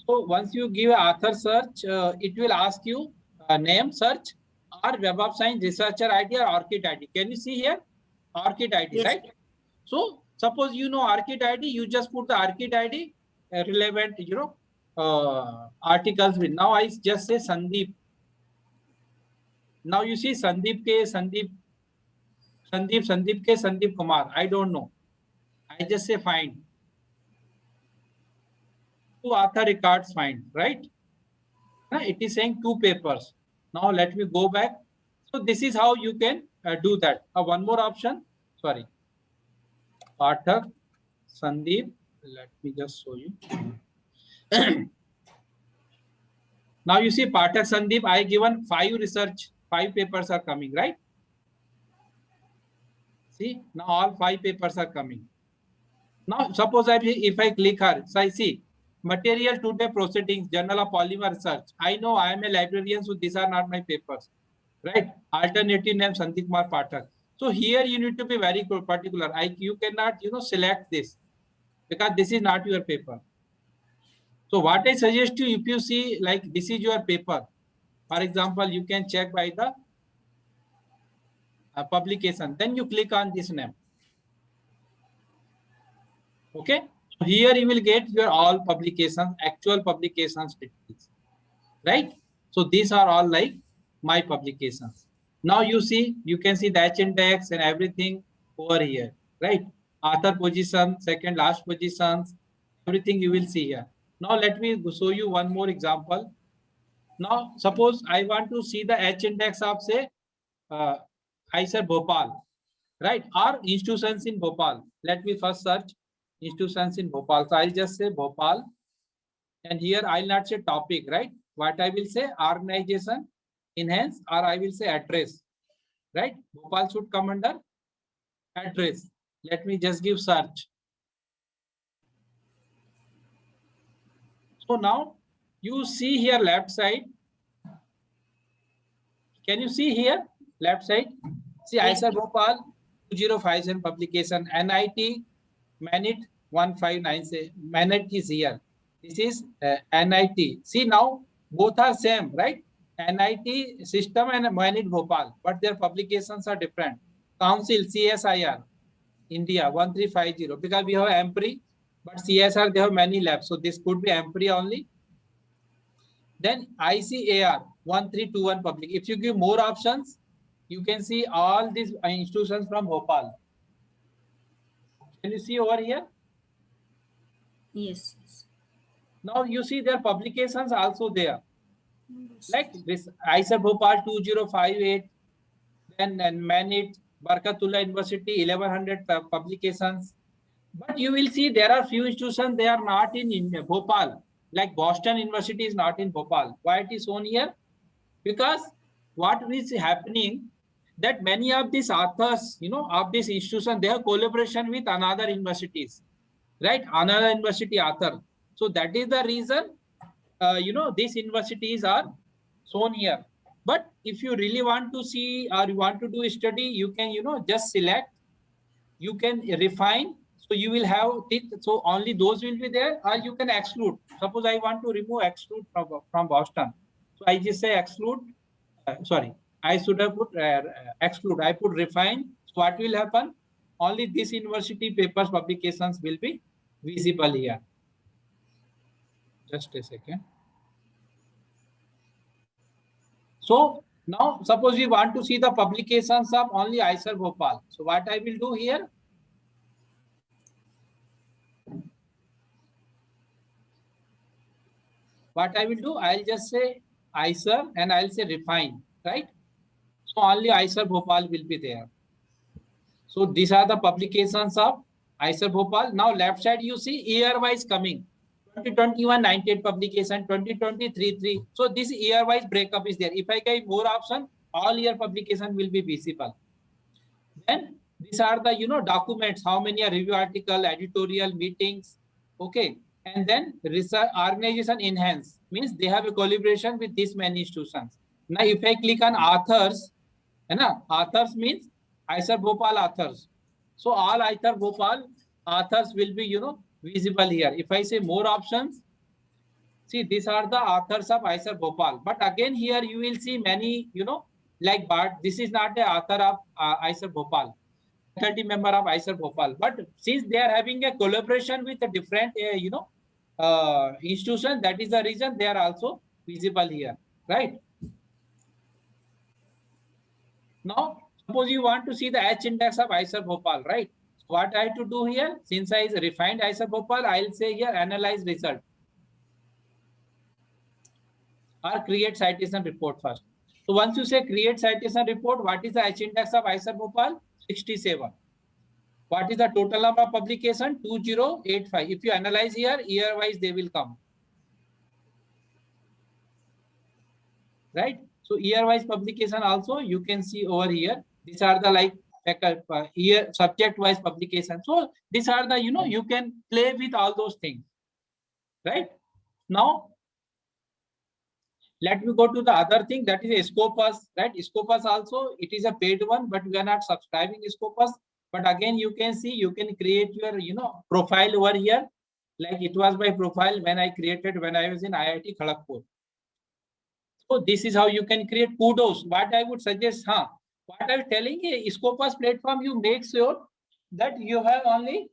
So once you give author search, it will ask you name search or Web of Science researcher ID or ORCID ID. Can you see here? ORCID ID, Yes. right? So suppose you know ORCID ID, you just put the ORCID ID relevant, articles with. Now I just say Sandeep. Now you see Sandeep Kumar. I don't know. I just say find. Two author records find, right? It is saying 2 papers. Now let me go back. So this is how you can do that. One more option. Sorry. Pathak Sandeep. Let me just show you. Now you see Pathak Sandeep, I given 5 papers are coming, right? See, now all 5 papers are coming. Now suppose if I click here, so I see material today proceedings, Journal of Polymer Research. I know I am a librarian, so these are not my papers, right? Alternative name Sandeep Kumar Pathak. So here you need to be very particular. You cannot, select this because this is not your paper. So what I suggest you, if you see like this is your paper, for example, you can check by the publication. Then you click on this name. Okay. So here you will get your all publications, actual publications details, right? So these are all like my publications. Now you see, you can see the H index and everything over here, right? Author position, second last positions, everything you will see here. Now let me show you one more example. Now suppose I want to see the H index of say, I said Bhopal, right? Or institutions in Bhopal. Let me first search institutions in Bhopal. So I'll just say Bhopal. And here I'll not say topic, right? What I will say organization, enhance, or I will say address, right? Bhopal should come under address. Let me just give search. So now you see here left side. Can you see here left side? See, I said Bhopal 2057 publication, NIT Manit 1596. Manit is here. This is NIT. See now both are same, right? NIT System and Manit Bhopal, but their publications are different. Council CSIR India 1350, because we have AMPRI, but CSR they have many labs, so this could be AMPRI only. Then ICAR 1321 public. If you give more options, you can see all these institutions from Bhopal. Can you see over here? Yes. Yes. Now you see their publications also there. Like this ISER Bhopal 2058, then and Manit, Barkatullah University 1100 publications. But you will see there are few institutions, they are not in India, Bhopal. Like Boston University is not in Bhopal. Why it is shown here? Because what is happening, that many of these authors, you know, of this institution, they have collaboration with another universities, right? Another university author. So that is the reason, you know, these universities are shown here. But if you really want to see or you want to do a study, you can, you know, just select, you can refine. So you will have it. So only those will be there, or you can exclude. Suppose I want to remove exclude from Boston. So I just say exclude. Sorry, I should have put exclude. I put refine. So what will happen? Only this university papers publications will be visible here. Just a second. So now suppose we want to see the publications of only ISER Bhopal. So what I will do here? What I will do, I'll just say ISER and I'll say refine, right? So only ISER Bhopal will be there. So these are the publications of ISER Bhopal. Now left side you see year-wise coming. 2021 98 publication, 2023 3. So this year-wise breakup is there. If I give more option, all year publication will be visible. Then these are the, you know, documents, how many are review article, editorial, meetings, okay. And then research organization enhance, means they have a collaboration with these many institutions. Now if I click on authors, authors means ISER Bhopal authors. So all ISER Bhopal authors will be, you know, visible here. If I say more options, see these are the authors of ISER Bhopal. But again here you will see many, you know, like but this is not the author of ISER Bhopal, faculty member of ISER Bhopal. But since they are having a collaboration with a different, you know, institution, that is the reason they are also visible here, right? Now, suppose you want to see the H index of ISER Bhopal, right? What I have to do here, since I refined ISER Bhopal, I'll say here analyze result or create citation report first. So once you say create citation report, what is the H index of ISER Bhopal? 67. What is the total number of publication? 2085. If you analyze here, year-wise they will come. Right? So year-wise publication also you can see over here. These are the like year subject-wise publication. So these are the, you know, you can play with all those things. Right? Now, let me go to the other thing, that is Scopus, right? Scopus also, it is a paid one, but we are not subscribing Scopus. But again, you can see, you can create your, you know, profile over here. Like it was my profile when I created when I was in IIT Kharagpur. So this is how you can create. Kudos. What I would suggest, what I was telling you, Scopus platform, you make sure that you have only,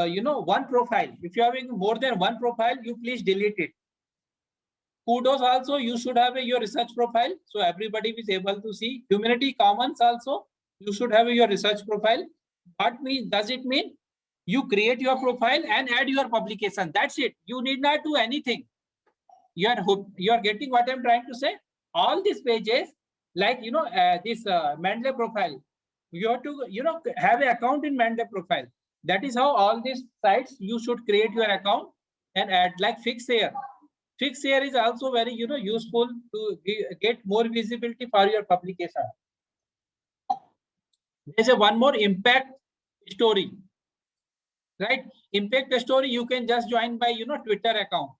you know, one profile. If you are having more than one profile, you please delete it. Kudos also, you should have your research profile, so everybody is able to see. Humanity Commons also, you should have your research profile. What does it mean? You create your profile and add your publication. That's it. You need not do anything. You are getting what I'm trying to say? All these pages, like, you know, this Mendeley profile, you have to, you know, have an account in Mendeley profile. That is how all these sites, you should create your account and add, like Fixshare. Fixshare is also very, you know, useful to get more visibility for your publication. There's a one more impact story, right? Impact story, you can just join by, you know, Twitter account,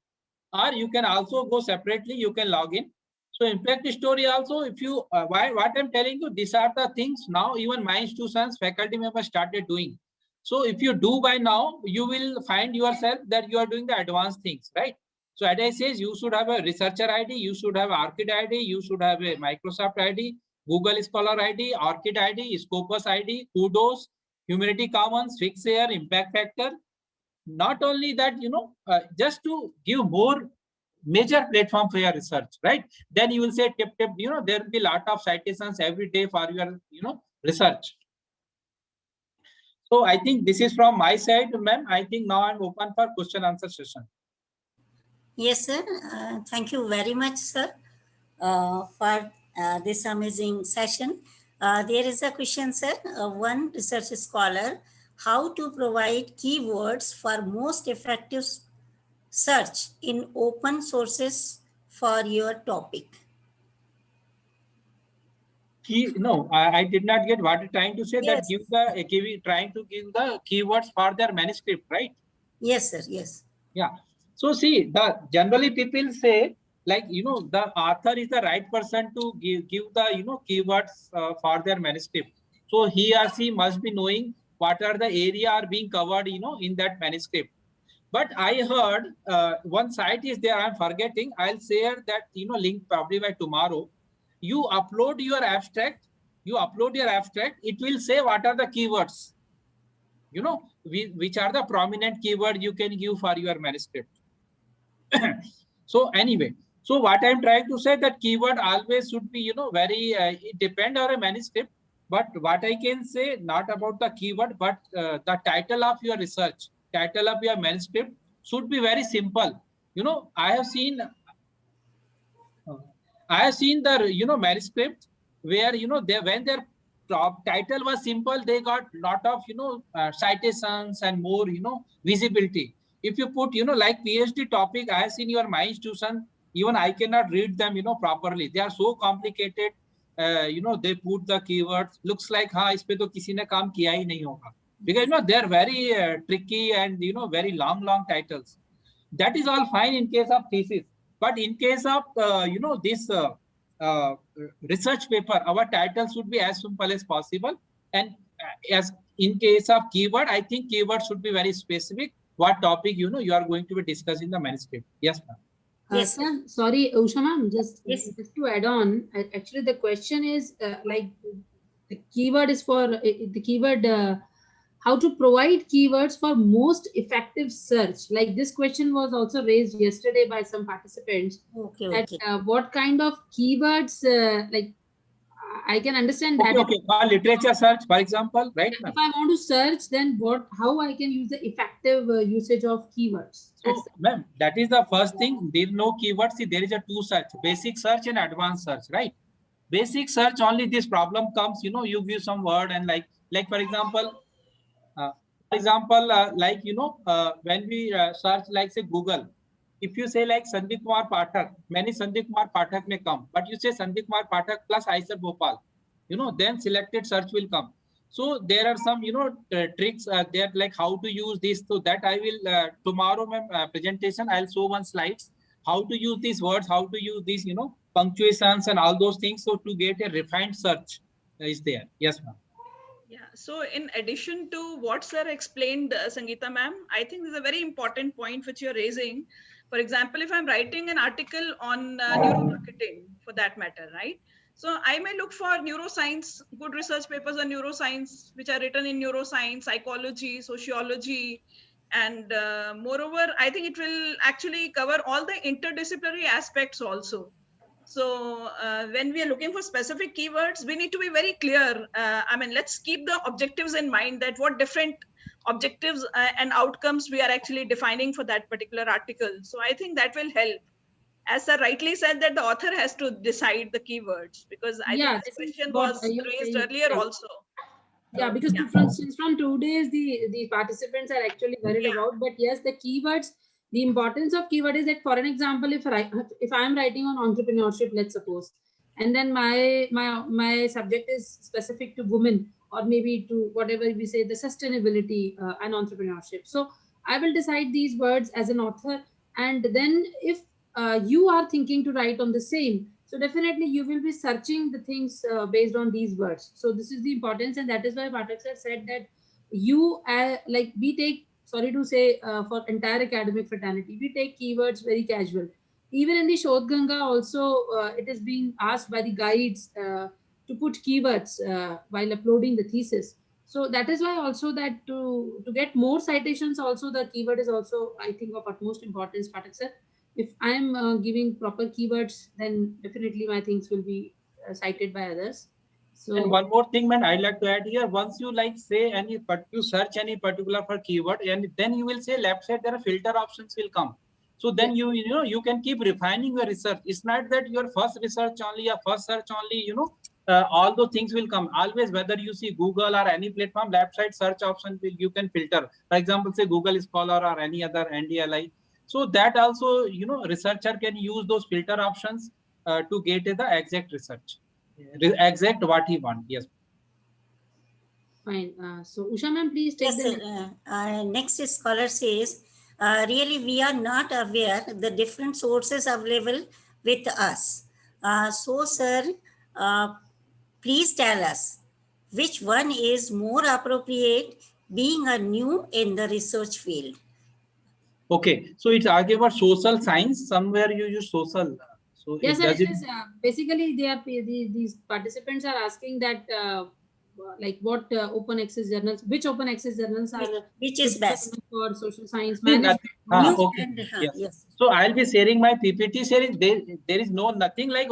or you can also go separately, you can log in. So impact story also, if you, what I'm telling you, these are the things now even my institutions, faculty members started doing. So if you do by now, you will find yourself that you are doing the advanced things, right? So as I says, you should have a researcher ID, you should have ORCID ID, you should have a Microsoft ID, Google Scholar ID, ORCID ID, Scopus ID, Kudos, Humanity Commons, Fixair, Impact Factor. Not only that, just to give more major platform for your research, right? Then you will say tip, there will be a lot of citations every day for your, research. So I think this is from my side, ma'am. I think now I'm open for question answer session. Yes, sir. Thank you very much, sir, for this amazing session. There is a question, sir. One research scholar, how to provide keywords for most effective search in open sources for your topic? No, I did not get what you're trying to say. Yes. That trying to give the keywords for their manuscript, right? Yes, sir. Yes. Yeah. So see, generally people say, like, the author is the right person to give the, keywords for their manuscript. So he or she must be knowing what are the area are being covered, in that manuscript. But I heard one site is there, I'm forgetting. I'll share that, link probably by tomorrow. You upload your abstract, it will say what are the keywords, which are the prominent keyword you can give for your manuscript. So anyway, so what I'm trying to say that keyword always should be, very, it depend on a manuscript. But what I can say, not about the keyword, but the title of your research, title of your manuscript should be very simple. I have seen the, manuscript where, when their top title was simple, they got lot of, citations and more, visibility. If you put, like PhD topic, I have seen your my institution, even I cannot read them, properly. They are so complicated. They put the keywords, looks like, इस पे तो किसी ने काम किया ही नहीं होगा. Because, they are very tricky and, very long titles. That is all fine in case of thesis. But in case of, this research paper, our title should be as simple as possible. And as in case of keyword, I think keyword should be very specific. What topic, you are going to be discussing in the manuscript. Yes, ma'am. Yes, sir. Sorry, Usha ma'am, just to add on, actually the question is like the keyword is for the keyword, how to provide keywords for most effective search. Like this question was also raised yesterday by some participants. Okay. That, what kind of keywords, like I can understand that. Okay. For literature search, for example, right? If I want to search, then how I can use the effective usage of keywords? So, ma'am, that is the first thing. There is no keywords. See, there is a two search: basic search and advanced search, right? Basic search, only this problem comes. You give some word and like for example, when we search like say Google, if you say like Sandeep Kumar Pathak, many Sandeep Kumar Pathak may come, but you say Sandeep Kumar Pathak plus IISER Bhopal, then selected search will come. So there are some, tricks there, like how to use this. So that I will, tomorrow, presentation, I'll show one slides, how to use these words, how to use these, punctuations and all those things. So to get a refined search is there. Yes, ma'am. Yeah, so in addition to what sir explained, Sangeeta ma'am, I think there's a very important point which you're raising. For example, if I'm writing an article on neuromarketing for that matter, right? So I may look for neuroscience, good research papers on neuroscience, which are written in neuroscience, psychology, sociology, and moreover, I think it will actually cover all the interdisciplinary aspects also. So when we are looking for specific keywords, we need to be very clear. Let's keep the objectives in mind, that what different objectives and outcomes we are actually defining for that particular article. So I think that will help. As sir rightly said, that the author has to decide the keywords, because I think this question was raised earlier also. Yeah, because since from 2 days, the participants are actually worried about. But yes, the keywords, the importance of keyword is that, for an example, if I am writing on entrepreneurship, let's suppose, and then my subject is specific to women, or maybe to whatever we say, the sustainability and entrepreneurship. So I will decide these words as an author, and then if you are thinking to write on the same, so definitely you will be searching the things based on these words. So this is the importance, and that is why Pathak sir said that we take sorry to say, for entire academic fraternity, we take keywords very casual. Even in the Shodh Ganga also, it is being asked by the guides to put keywords while uploading the thesis. So that is why also that to get more citations, also the keyword is also, I think, of utmost importance, Pathak sir. If I am giving proper keywords, then definitely my things will be cited by others. So, and one more thing, man, I'd like to add here. Once you like say any, but you search any particular for keyword, and then you will say left side there are filter options will come. So then you know you can keep refining your research. It's not that your first research only or first search only. All those things will come. Always, whether you see Google or any platform, left side search option will you can filter. For example, say Google Scholar or any other NDLI. So that also researcher can use those filter options to get the exact research. Exact what he want. Yes. fine. So Usha ma'am, please take Yes, the next. next scholar says, really, we are not aware the different sources available with us. So, sir, please tell us which one is more appropriate being a new in the research field. Okay, so it's arguing about social science. Somewhere you use social. So Yes, it sir. does It it. is basically these participants are asking that like what open access journals, which open access journals are Which is best? for social science See, management. New okay. and Yes. yes. So I'll be sharing my PPT. Sharing there is nothing like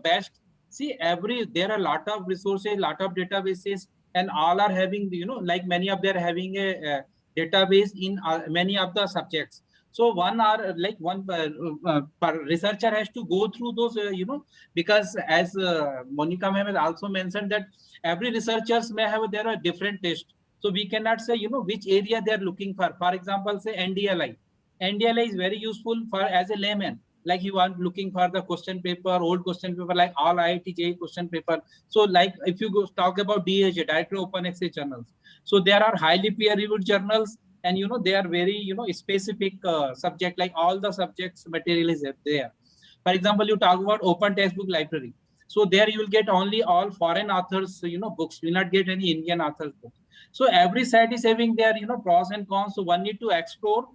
best. See, there are a lot of resources, lot of databases, and all are having like many of them are having a database in many of the subjects. So one researcher has to go through those because as Monica ma'am has also mentioned that every researchers may have there are different tastes. So we cannot say which area they are looking for. For example, say NDLI. NDLI is very useful for as a layman. Like you are looking for the question paper, old question paper, like all IIT JEE question paper. So like if you go talk about DAJ, Directory Open Access Journals. So there are highly peer-reviewed journals, and they are very specific subject, like all the subjects material is there. For example, you talk about Open Textbook Library. So there you will get only all foreign authors books. You will not get any Indian authors books. So every site is having their pros and cons. So one need to explore.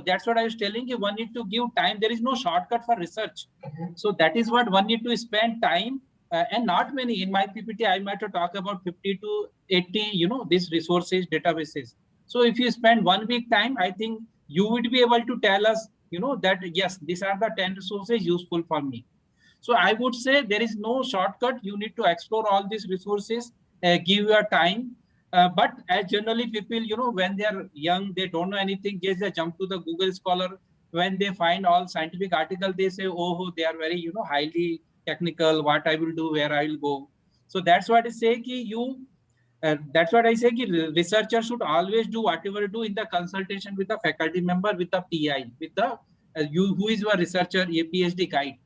That's what I was telling you. One need to give time. There is no shortcut for research. So that is what one need to spend time. And not many in my PPT. I might talk about 50 to 80 these resources databases. So if you spend 1 week time, I think you would be able to tell us that yes, these are the 10 resources useful for me. So I would say there is no shortcut. You need to explore all these resources, give your time. But as generally people, when they are young, they don't know anything, just they jump to the Google Scholar. When they find all scientific article, they say, oh, they are very, highly technical. What I will do, where I will go. So that's what I say. That's what I say. Researcher should always do whatever you do in the consultation with the faculty member, with the PI, with the who is your researcher, a PhD guide.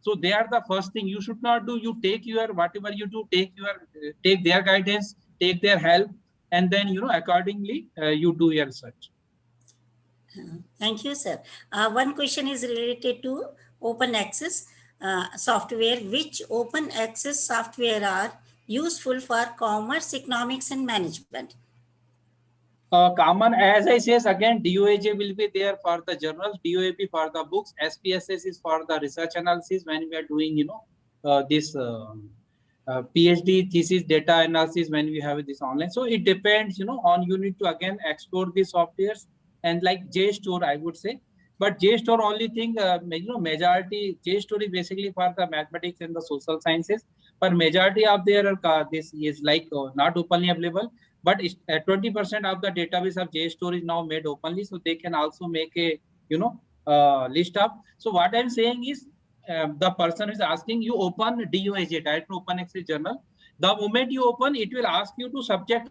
So they are the first thing you should not do. You take your whatever you do, take their guidance, take their help, and then accordingly you do your research. Thank you, sir. One question is related to open access software. Which open access software are useful for commerce, economics, and management? Common, as I says again, DOAJ will be there for the journals, DOAP for the books, SPSS is for the research analysis when we are doing, this PhD thesis data analysis when we have this online. So it depends, on you need to again explore the softwares, and like JSTOR, I would say. But JSTOR only thing, majority JSTOR is basically for the mathematics and the social sciences. But majority of their this is like not openly available. But 20% of the database of JSTOR is now made openly, so they can also make a list of. So what I'm saying is, the person is asking you open DOAJ, Direct Open Access Journal. The moment you open, it will ask you to subject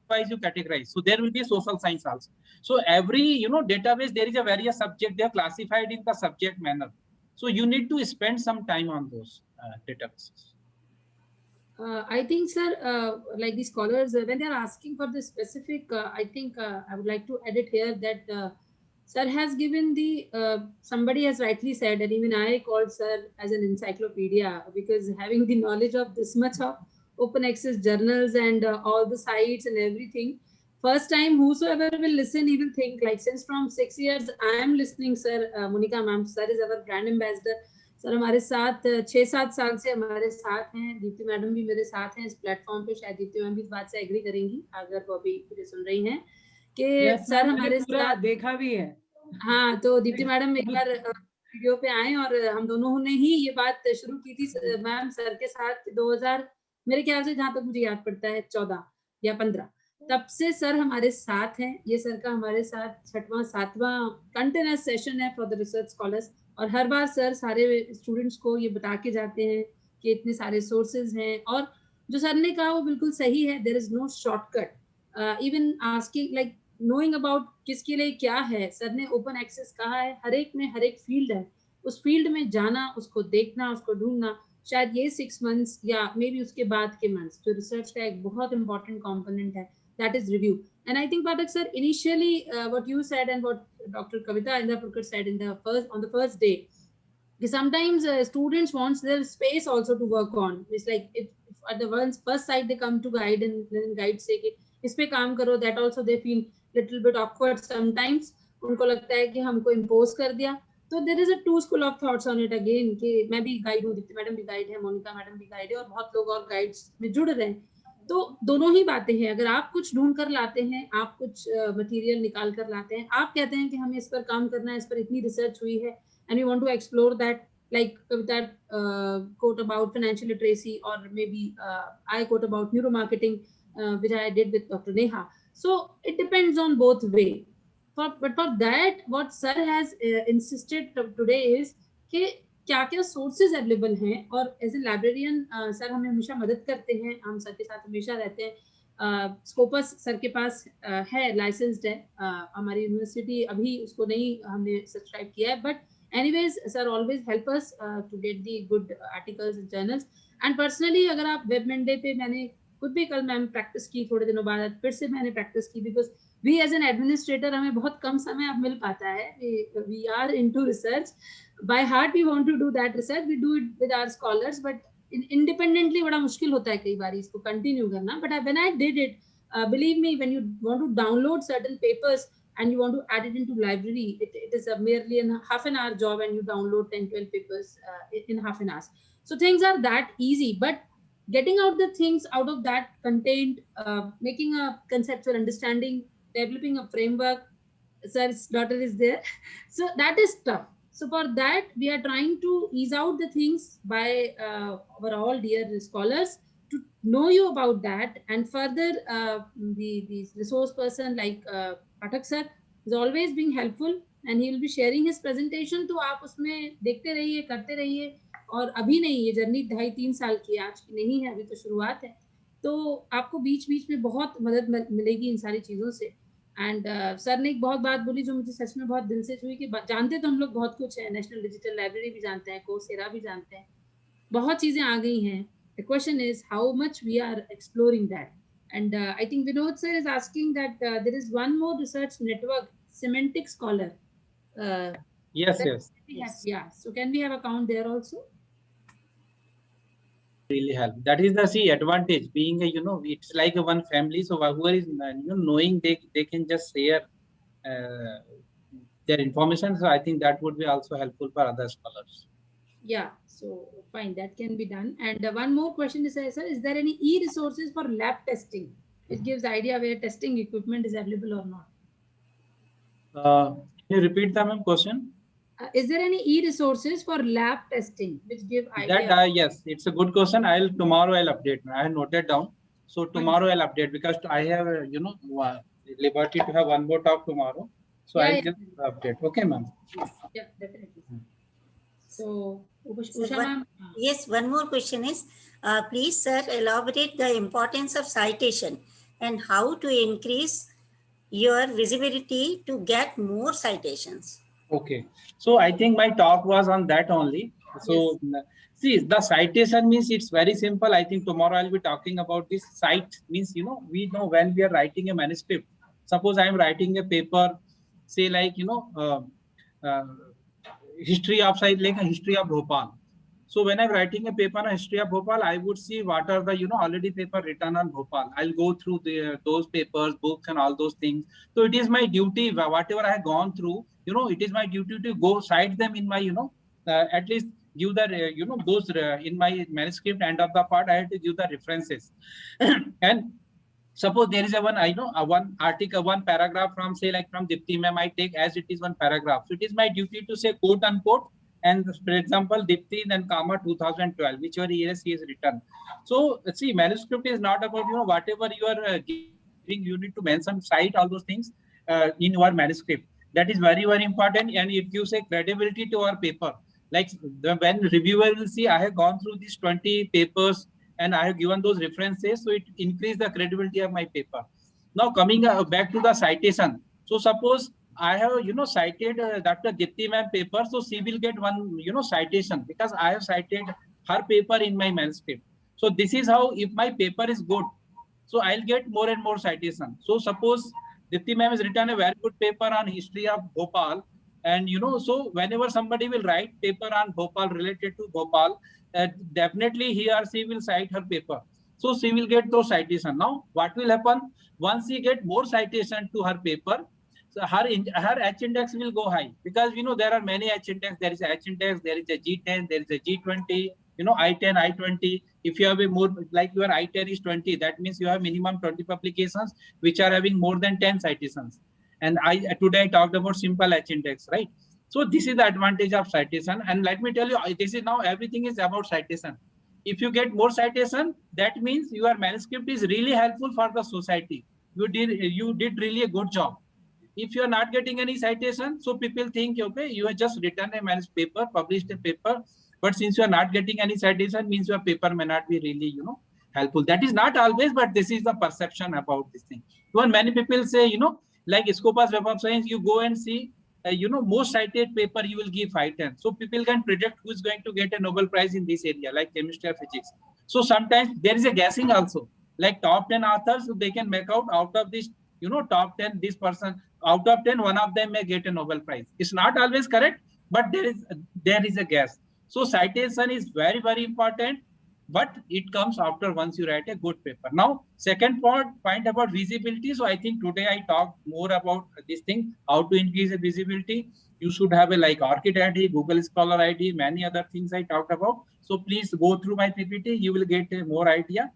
wise you categorize. So there will be social science also. So every database there is a various subject, they are classified in the subject manner. So you need to spend some time on those databases. I think, sir, like the scholars, when they are asking for the specific, I think I would like to edit here that sir has given somebody has rightly said, and even I called sir as an encyclopedia, because having the knowledge of this much of open access journals and all the sites and everything, first time whosoever will listen, he will think like, since from 6 years I am listening, sir. Monica ma'am, sir is our brand ambassador. Sir हमारे साथ 6-7 साल से हमारे साथ हैं. Deepti madam भी मेरे साथ हैं इस प्लेटफॉर्म पे. शायद दीप्ति मैम भी इस बात से एग्री करेंगी अगर वो अभी मुझे सुन रही हैं कि सर हमारे साथ देखा भी है. हाँ, तो दीप्ति मैडम एक बार वीडियो पे आए और हम दोनों ने ही ये बात शुरू की थी मैम सर के साथ 2000 मेरे ख्याल से, जहां तक मुझे याद पड़ता है 14 या 15. तब से सर हमारे साथ हैं. ये सर का हमारे साथ 6वां-7वां कंटिन्यूअस सेशन है फॉर द रिसर्च स्कॉलर्स. और हर बार सर सारे स्टूडेंट्स को ये बता के जाते हैं कि इतने सारे सोर्सेज हैं. और जो सर ने कहा वो बिल्कुल सही है. There is no shortcut. Even asking like knowing about किसके लिए क्या है. सर ने ओपन एक्सेस कहा है. हर एक में हर एक फील्ड है. उस फील्ड में जाना, उसको देखना, उसको ढूंढना, शायद ये 6 मंथ्स या मे बी उसके बाद के मंथ्स जो रिसर्च का एक बहुत इंपॉर्टेंट कंपोनेंट है, that is review. And I think Pathak sir, initially what you said and what Dr. Kavita Indrapurkar said on the first day, sometimes students wants their space also to work on. It's like if at the first side they come to guide and then guide say कि इस पे काम करो, that also they feel little bit awkward sometimes. उनको लगता है कि हमको impose कर दिया. तो there is a two school of thoughts on it again कि मैं भी गाइड हूँ, दीप्ति मैडम भी गाइड है, मोनिका मैडम भी गाइड है और बहुत लोग और गाइड्स में जुड़ रहे हैं. तो दोनों ही बातें हैं. अगर आप कुछ ढूंढ कर लाते हैं, आप कुछ मटेरियल निकाल कर लाते हैं, आप कहते हैं कि हमें इस पर काम करना है, इस पर इतनी रिसर्च हुई है and we want to explore that, like Kavita quote about financial literacy, or maybe I quote about neuromarketing, which I did with Dr. Neha. So it depends on both way. But for that, what sir has insisted today is कि क्या क्या sources available हैं. और as a librarian sir हमें हमेशा मदद करते हैं. हम सर के साथ हमेशा रहते हैं. स्कोपस सर के पास है, लाइसेंस्ड है. हमारी यूनिवर्सिटी अभी उसको नहीं हमने सब्सक्राइब किया है, but anyways sir always help us to get the good articles and journals. And personally अगर आप वेब मंडे पे, मैंने खुद भी कल मैम प्रैक्टिस की, थोड़े दिनों बाद फिर से मैंने प्रैक्टिस की, because we as an administrator हमें बहुत कम समय अब मिल पाता है. We are into research by heart. We want to do that research, we do it with our scholars, but independently बड़ा मुश्किल होता है कई बार इसको कंटिन्यू करना. But when I did it, believe me, when you want to download certain papers and you want to add it into library, it is merely a half an hour job, and you download 10-12 papers in half an hour. So things are that easy, but getting out the things out of that content, making a conceptual understanding, developing a framework, sir's daughter is there. So that is tough. So for that, we are trying to ease out the things by our all dear scholars to know you about that. And further, the resource person like Pathak sir is always being helpful, and he will be sharing his presentation. तो आप उसमें देखते रहिए, करते रहिए. और अभी नहीं, ये जर्नी 2.5-3 साल की है, आज की नहीं है, अभी तो शुरुआत है. तो आपको बीच बीच में बहुत मदद मिलेगी इन सारी चीज़ों से. एंड सर ने एक बहुत बात बोली जो मुझे सच में बहुत दिल से छुई कि जानते तो हम लोग बहुत कुछ है, नेशनल डिजिटल लाइब्रेरी भी जानते हैं, कोर्सेरा भी जानते हैं, बहुत चीज़ें आ गई हैं. The question is how much we are exploring that. And I think Vinod sir is asking that there is one more research network, Semantic Scholar. Yes. Yeah. So can we have account there also? Really help. That is the advantage being a, it's like a one family. So whoever is knowing, they can just share their information. So I think that would be also helpful for other scholars. Yeah, so fine, that can be done. And one more question is, sir, is there any e-resources for lab testing which gives idea where testing equipment is available or not? Can you repeat the question? Is there any e-resources for lab testing which give idea? That yes, it's a good question. Tomorrow I'll update. I have noted down. So tomorrow I'll update, because I have liberty to have one more talk tomorrow. So I'll just update. Okay, ma'am. Yeah, definitely. So Usha ma'am. Yes, one more question is, please sir, elaborate the importance of citation and how to increase your visibility to get more citations. Okay, so I think my talk was on that only. So see, the citation means it's very simple. I think tomorrow I'll be talking about this. Cite means, we know when we are writing a manuscript. Suppose I am writing a paper, say like, history of Bhopal. So when I'm writing a paper on history of Bhopal, I would see what are the, already paper written on Bhopal. I'll go through those papers, books and all those things. So it is my duty, whatever I have gone through, it is my duty to go cite them in my, at least give the, those in my manuscript end of the part, I have to give the references. And suppose there is one article, one paragraph from, say, like from Dipti ma'am, I take as it is one paragraph. So it is my duty to say quote unquote, and for example, Dipti then comma 2012, whichever years he has written. So see, manuscript is not about, whatever you are giving, you need to mention, cite all those things in your manuscript. That is very, very important, and it gives a credibility to our paper. Like when reviewer will see, I have gone through these 20 papers and I have given those references, so it increased the credibility of my paper. Now coming back to the citation. So suppose I have, cited Dr. Dipti ma'am paper, so she will get one, citation because I have cited her paper in my manuscript. So this is how, if my paper is good, so I'll get more and more citation. So suppose Dipti ma'am has written a very good paper on history of Bhopal, and so whenever somebody will write paper on Bhopal related to Bhopal, definitely he or she will cite her paper. So she will get those citation. Now, what will happen once she get more citation to her paper? So her H index will go high, because there are many H index. There is a H index, there is a G10, there is a G20, I10, I20. If you have a more, like your I10 is 20, that means you have minimum 20 publications which are having more than 10 citations. And today I talked about simple H index, right? So this is the advantage of citation. And let me tell you, this is now everything is about citation. If you get more citation, that means your manuscript is really helpful for the society. You did really a good job. If you are not getting any citation, so people think, okay, you have just written a manuscript paper, published a paper, but since you are not getting any citation, means your paper may not be really, helpful. That is not always, but this is the perception about this thing. When many people say, like Scopus Web of Science, you go and see, most cited paper, you will give 5-10. So people can predict who is going to get a Nobel Prize in this area, like chemistry or physics. So sometimes there is a guessing also, like top 10 authors, so they can make out of this, top 10, this person, out of 10, one of them may get a Nobel Prize. It's not always correct, but there is a guess. So citation is very, very important, but it comes after once you write a good paper. Now, second point about visibility. So I think today I talked more about this thing, how to increase the visibility. You should have a like ORCID ID, Google Scholar ID, many other things I talked about. So please go through my PPT. You will get a more idea,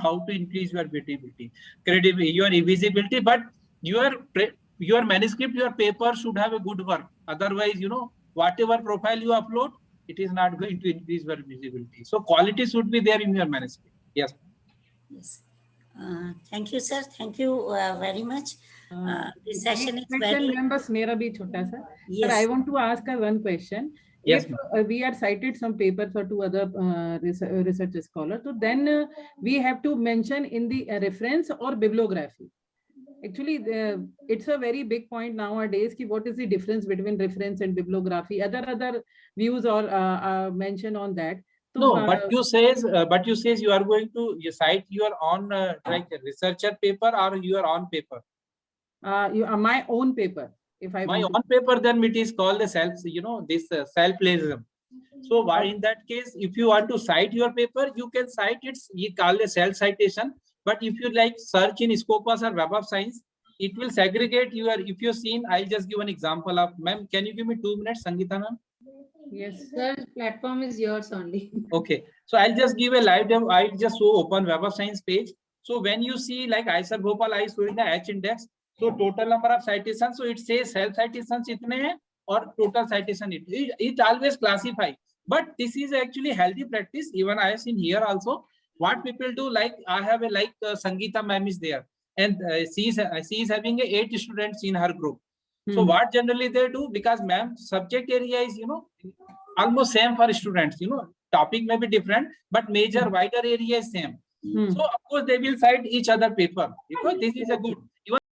how to increase your visibility, your visibility, but your manuscript, your paper should have a good work. Otherwise, whatever profile you upload, it is not going to increase your visibility. So quality should be there in your manuscript. Yes. Yes. Thank you, sir. Thank you very much. This session is very. Members, mera bhi chota sa. Yes. Sir, I want to ask one question. Yes, If we are cited some papers or two other research scholars, so then we have to mention in the reference or bibliography. Actually, it's a very big point nowadays. Ki what is the difference between reference and bibliography? Other views or mention on that. So, no, but you says you are going to cite your own like a researcher paper or your own paper. My own paper. If I my own paper, then it is called the self. This self-plagiarism. So why in that case, if you want to cite your paper, you can cite it. You call a self citation. But if you like search in Scopus or Web of Science, it will segregate your, if you've seen, I'll just give an example of, ma'am, can you give me 2 minutes, Sangeeta ma'am? Yes, sir. Platform is yours only. Okay. So I'll just give a live demo. I just open Web of Science page. So when you see like IISER Bhopal, I showing the H index. So total number of citations. So it says self citations itne hai or total citation. It always classify. But this is actually healthy practice. Even I have seen here also. What people do, like I have a Sangeeta ma'am is there, and she is having 8 students in her group. So what generally they do, because ma'am subject area is almost same for students. Topic may be different, but major wider area is same. So of course they will cite each other paper because this is a good. Even